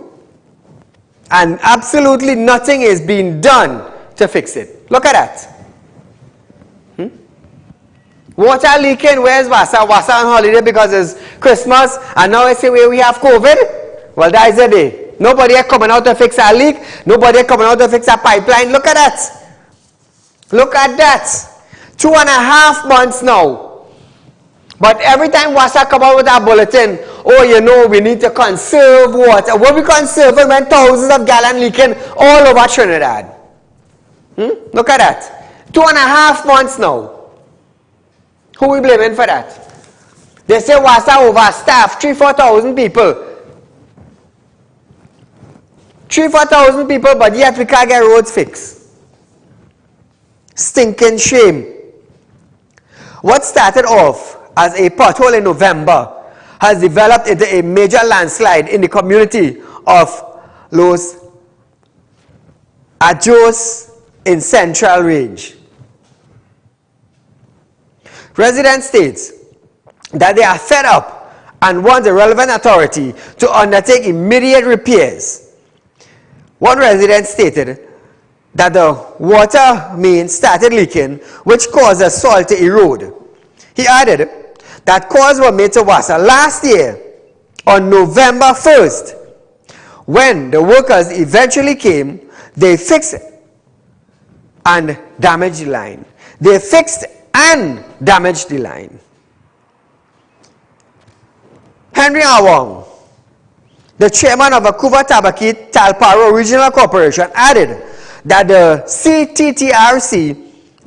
and absolutely nothing is being done to fix it. Look at that. Water leaking. Where's Wassa? Wassa on holiday because it's Christmas, and now I say we have COVID. Well, that is the day. Nobody is coming out to fix a leak. Nobody is coming out to fix a pipeline. Look at that. Look at that. 2.5 months now. But every time Wassa come out with a bulletin, oh, you know, we need to conserve water. What we conserving when thousands of gallons leaking all over Trinidad? Look at that. 2.5 months now. Who we blaming for that? They say Wassa overstaffed 3,000-4,000 people. 3,000-4,000 people, but yet we can't get roads fixed. Stinking shame. What started off as a pothole in November has developed into a major landslide in the community of Los Ajos in Central Range. Residents state that they are fed up and want the relevant authority to undertake immediate repairs. One resident stated that the water main started leaking, which caused the soil to erode. He added that calls were made to Wassa last year on November 1st. When the workers eventually came, they fixed and damaged the line. They fixed and damaged the line. Henry Awong, the chairman of Akuva Tabaki Talparo Regional Corporation, added that the CTTRC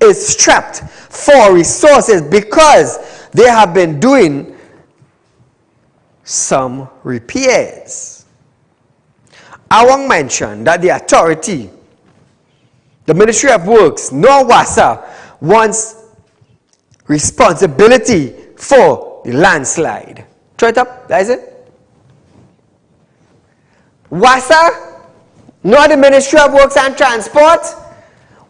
is strapped for resources because they have been doing some repairs. Awong mentioned that the authority, the Ministry of Works, nor Wassa, wants responsibility for the landslide. Throw it up, that is it. Wassa, not the Ministry of Works and Transport,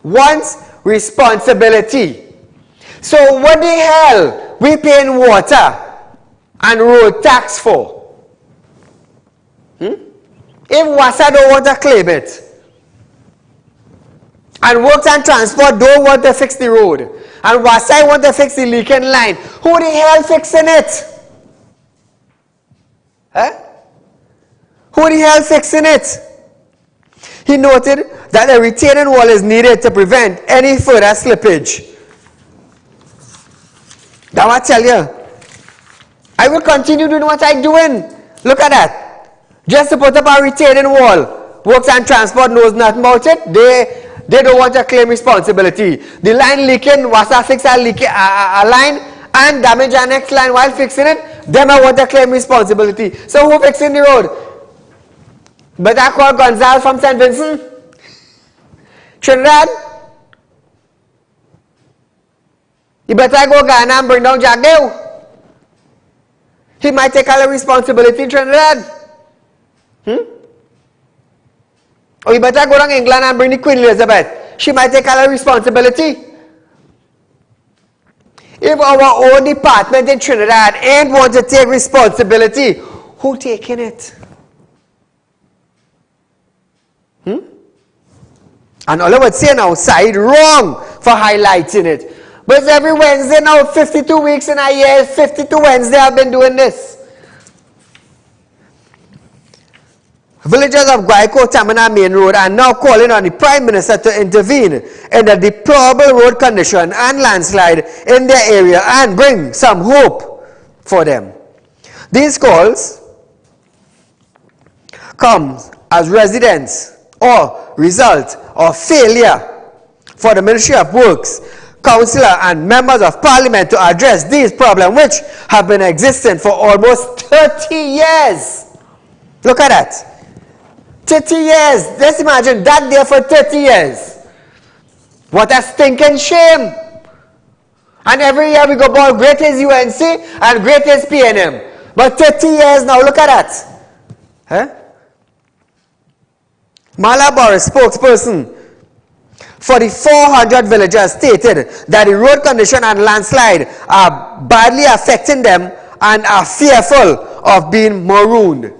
wants responsibility. So what the hell we paying water and road tax for? If Wassa don't want to claim it, and Works and Transport don't want to fix the road, and Wassa want to fix the leaking line, who the hell fixing it? Who the hell fixing it? He noted that a retaining wall is needed to prevent any further slippage. Now I tell you, I will continue doing what I'm doing. Look at that. Just to put up a retaining wall. Works and Transport knows nothing about it. They don't want to claim responsibility. The line leaking, Wassa fix a line and damage our next line while fixing it, them I want to claim responsibility. So who fixing the road? But I call Gonzalez from St. Vincent, Trinidad. You better go Ghana and bring down Jack Dale. He might take all the responsibility in Trinidad. Or you better go down England and bring the Queen Elizabeth. She might take all the responsibility. If our own department in Trinidad ain't want to take responsibility, who taking it? And all I would say now, Saieed wrong for highlighting it. But it's every Wednesday now, 52 weeks in a year, 52 Wednesday I've been doing this. Villagers of Guayco Tamana Main Road are now calling on the Prime Minister to intervene in the deplorable road condition and landslide in their area and bring some hope for them. These calls come as residents or result of failure for the Ministry of Works, Councillor and members of Parliament to address these problems which have been existing for almost 30 years. Look at that. 30 years. Let's imagine that there for 30 years. What a stinking shame. And every year we go about greatest UNC and greatest PNM. But 30 years now, look at that. Huh? Malabar spokesperson for the 400 villagers stated that the road condition and landslide are badly affecting them and are fearful of being marooned.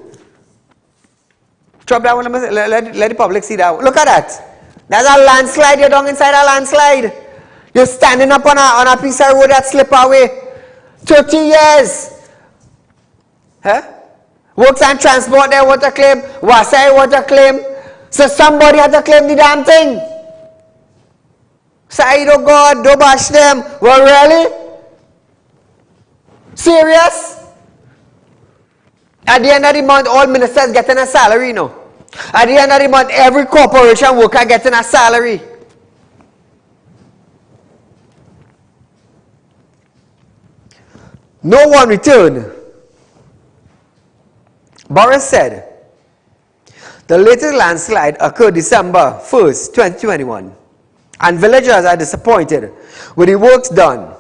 Drop that one, let the public see that. Look at that. There's a landslide. You're down inside a landslide. You're standing up on a piece of road that slip away. 30 years. Huh? Works and Transport, they want to claim. Wasai want to claim. So somebody had to claim the damn thing. Saieed, oh God, don't bash them. Well, really? Serious? At the end of the month, all ministers getting a salary, no? At the end of the month, every corporation worker getting a salary. No one returned. Boris said, the latest landslide occurred December 1st, 2021, and villagers are disappointed with the works done.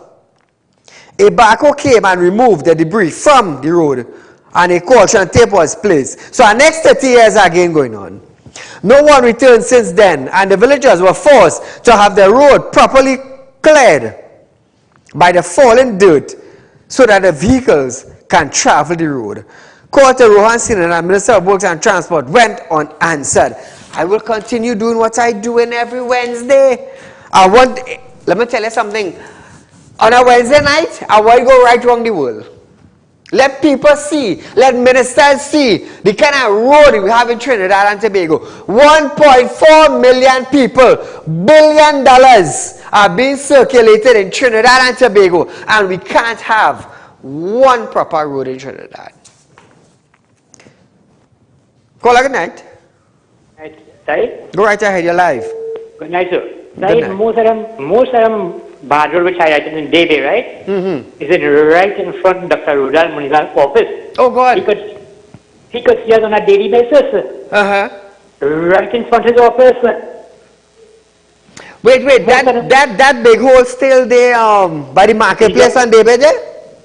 A backhoe came and removed the debris from the road, and a caution tape was placed. So our next 30 years are again going on. No one returned since then, and the villagers were forced to have the road properly cleared by the fallen dirt so that the vehicles can travel the road. Quarter Rohan Sinha, Minister of Works and Transport, went unanswered. I will continue doing what I do every Wednesday. Let me tell you something. On a Wednesday night, I want to go right around the world. Let people see, let ministers see the kind of road we have in Trinidad and Tobago. 1.4 million people, $1 billion are being circulated in Trinidad and Tobago, and we can't have one proper road in Trinidad. Call good night. Right? Go right ahead, you're live. Good night, sir. Right, most of them bad road which I highlighted in Debe, right? Mm-hmm. Is it right in front of Dr. Rudal Munigal's office? Oh God. He could see us on a daily basis. Uh-huh. Right in front of his office. Wait, that big hole still there by the marketplace on Debe there?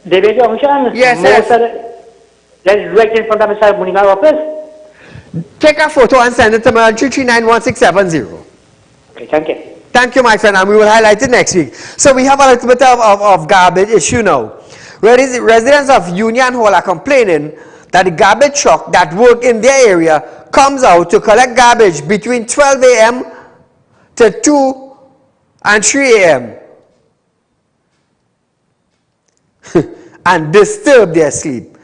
Debe Junction? Yes. That's right in front of Mr. Munigal's office. Take a photo and send it to me on 3391670. Okay, thank you. Thank you, my friend, and we will highlight it next week. So we have a little bit of garbage issue now. Residents of Union Hall are complaining that the garbage truck that work in their area comes out to collect garbage between 12 a.m. to 2 and 3 a.m. and disturb their sleep.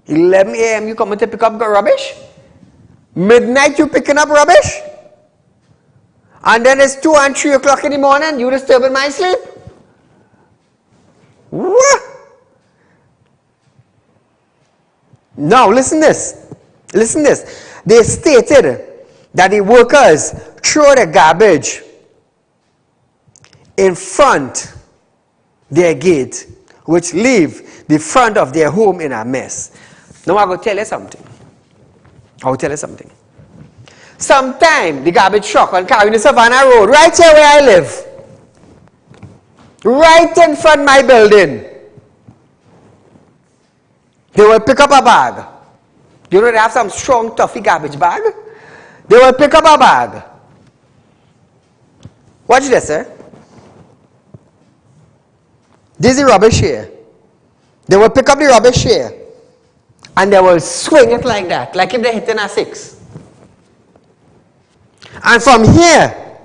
11 a.m. you come to pick up rubbish? Midnight you picking up rubbish? And then it's 2 and 3 o'clock in the morning, you disturbing my sleep? What? Now listen this. They stated that the workers throw the garbage in front their gate, which leave the front of their home in a mess. Now I will tell you something. Sometime the garbage truck on carrying Savannah Road, right here where I live, right in front of my building, they will pick up a bag. You know they have some strong, toughy garbage bag? They will pick up a bag. Watch this, eh? This is the rubbish here. They will pick up the rubbish here, and they will swing it like that, like if they're hitting a 6. And from here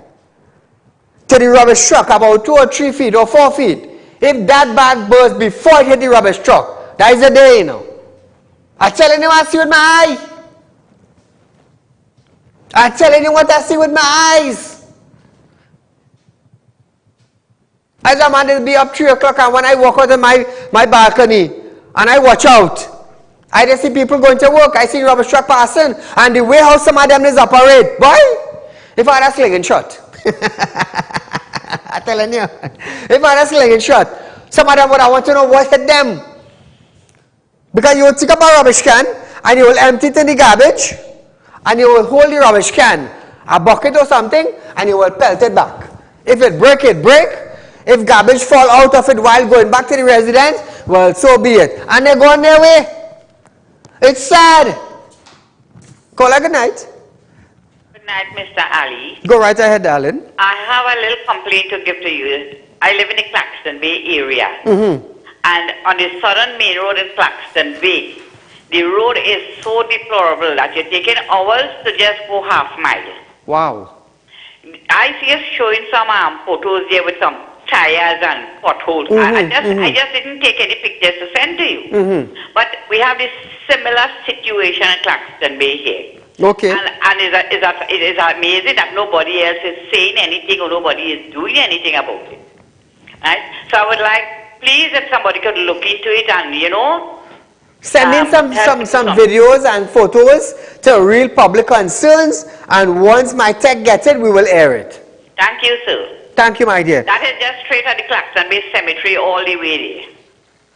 to the rubbish truck, about 2 or 3 feet or 4 feet, if that bag bursts before it hit the rubbish truck, that is a day, you know. I'm telling you what I see with my eye. I'm telling you what I see with my eyes. As a man, it'll be up 3 o'clock, and when I walk out of my balcony and I watch out, I just see people going to work. I see the rubbish truck passing, and the way how some of them is operate, boy, if I had a slinging shot, I'm telling you, if I had a slinging shot, some of them would have want to know what hit them. Because you will take up a rubbish can, and you will empty it in the garbage, and you will hold the rubbish can, a bucket or something, and you will pelt it back. If it break, it break. If garbage fall out of it while going back to the residence, well, so be it. And they're going their way. It's sad. Call her good night. Good night, Mr. Ali. Go right ahead, darling. I have a little complaint to give to you. I live in the Claxton Bay area. And on the southern main road in Claxton Bay, the road is so deplorable that you're taking hours to just go half mile. Wow. I see us showing some photos there with some tires and potholes. I just didn't take any pictures to send to you. But we have this similar situation in Claxton Bay here. Okay. And it is amazing that nobody else is saying anything or nobody is doing anything about it. Right? So I would like, please, if somebody could look into it and, you know, send in some videos and photos to real public concerns, and once my tech gets it, we will air it. Thank you, sir. Thank you, my dear. That is just straight at the Claxton Bay Cemetery all the way there.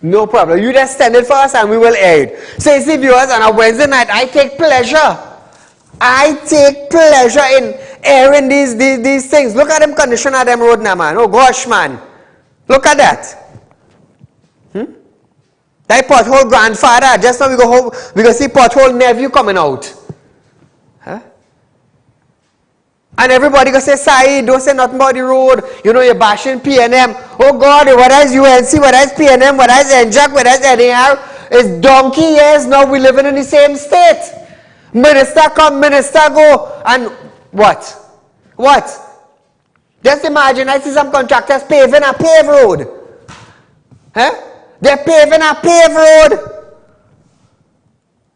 No problem. You just send it for us and we will air it. So you see, viewers, on a Wednesday night, I take pleasure. I take pleasure in airing these things. Look at them condition of them road now, man. Oh gosh, man. Look at that. That pothole grandfather, just now we go home, we go see pothole nephew coming out. Huh? And everybody go say, Saeed, don't say nothing about the road. You know, you're bashing PNM. Oh God, whether it's UNC, whether it's PNM, whether it's NJAC, whether it's NAR, it's donkey years now we living in the same state. Minister come, minister go, and what? What? Just imagine, I see some contractors paving a paved road. Huh? They're paving a paved road.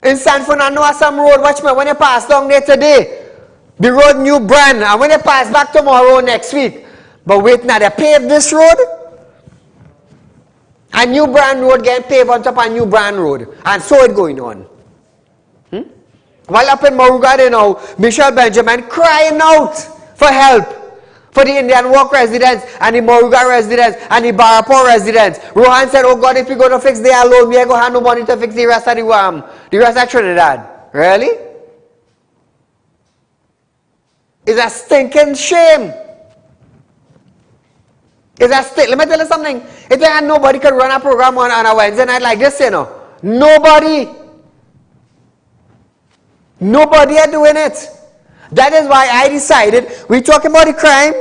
In San Fernando, some road, watch me, when you pass down there today, the road new brand, and when you pass back tomorrow, next week. But wait now, they paved this road. A new brand road getting paved on top of a new brand road. And so it's going on. While up in Moruga, you know, Michelle Benjamin crying out for help for the Indian Walk residents and the Moruga residents and the Barapur residents. Rohan said, oh God, if we go to fix their alone, we ain't going to have no money to fix the rest of the rest of Trinidad. Really? It's a stinking shame. Let me tell you something. If they had nobody could run a program on a Wednesday night like this, you know. Nobody. Nobody are doing it. That is why I decided, we talking about the crime,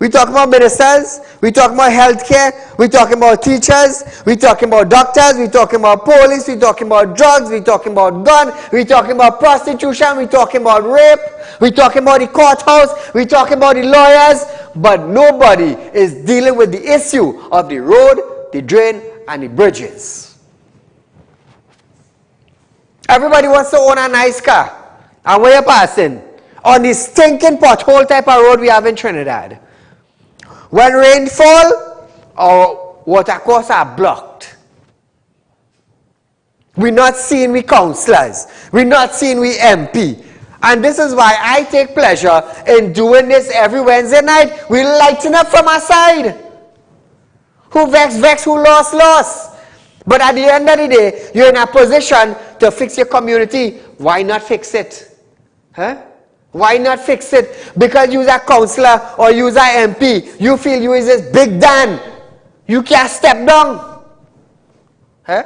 we talking about ministers, we talking about healthcare, we talking about teachers, we talking about doctors, we talking about police, we talking about drugs, we talking about gun, we talking about prostitution, we talking about rape, we talking about the courthouse, we talking about the lawyers, but nobody is dealing with the issue of the road, the drain, and the bridges. Everybody wants to own a nice car. And when you're passing on the stinking pothole type of road we have in Trinidad, when rain fall, our water courses are blocked. We're not seeing we councillors. We're not seeing we MP. And this is why I take pleasure in doing this every Wednesday night. We lighten up from our side. Who vex, who lost. But at the end of the day, you're in a position to fix your community. Why not fix it? Huh? Why not fix it? Because you're a councillor or you're an MP. You feel you is this big Dan. You can't step down. Huh?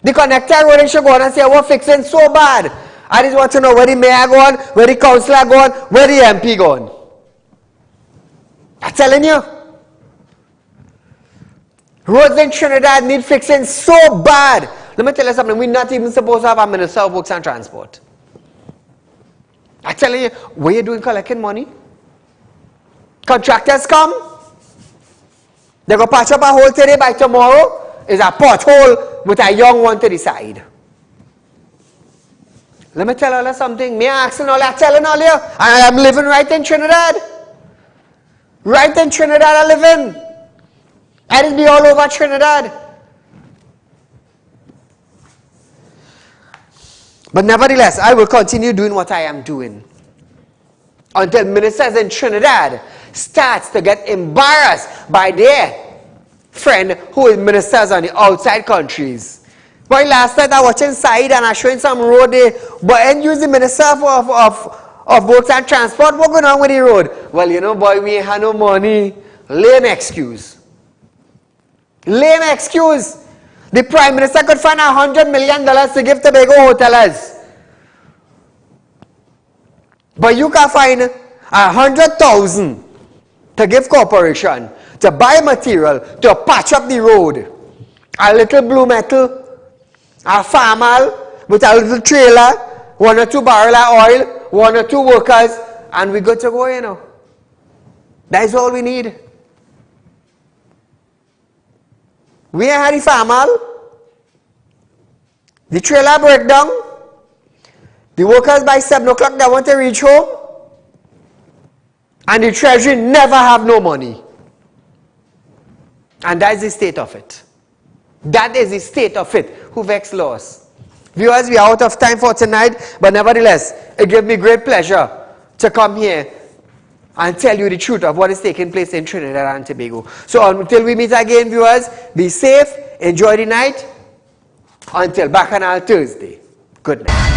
The connector road should go on and say, we're fixing so bad. I just want to know where the mayor gone, where the councillor gone, where the MP gone. I'm telling you. Roads in Trinidad need fixing so bad. Let me tell you something. We're not even supposed to have a Minister of Works and Transport. I'm telling you, what are you doing collecting money? Contractors come. They go patch up a hole today, by tomorrow is a pothole with a young one to the side. Let me tell you something. Me asking all that, telling all you, and I'm living right in Trinidad. Right in Trinidad I live in. I just be all over Trinidad. But nevertheless, I will continue doing what I am doing until ministers in Trinidad starts to get embarrassed by their friend who is ministers on the outside countries. But last night I was watching Saieed and I showing some road there, but and use the minister of of works and transport. What going on with the road? Well, you know, boy, we ain't had no money. Lame excuse. Lame excuse. The Prime Minister could find $100 million to give Tobago hoteliers. But you can find 100,000 to give corporation to buy material to patch up the road. A little blue metal, a farmer with a little trailer, 1 or 2 barrels of oil, 1 or 2 workers, and we good to go, you know. That is all we need. We ain't had the farmer. The trailer break down. The workers by 7 o'clock they want to reach home. And the treasury never have no money. And that is the state of it. That is the state of it. Who vex loss? Viewers, we are out of time for tonight, but nevertheless, it gave me great pleasure to come here and tell you the truth of what is taking place in Trinidad and Tobago. So until we meet again, viewers, be safe, enjoy the night. Until Bacchanal Thursday. Good night.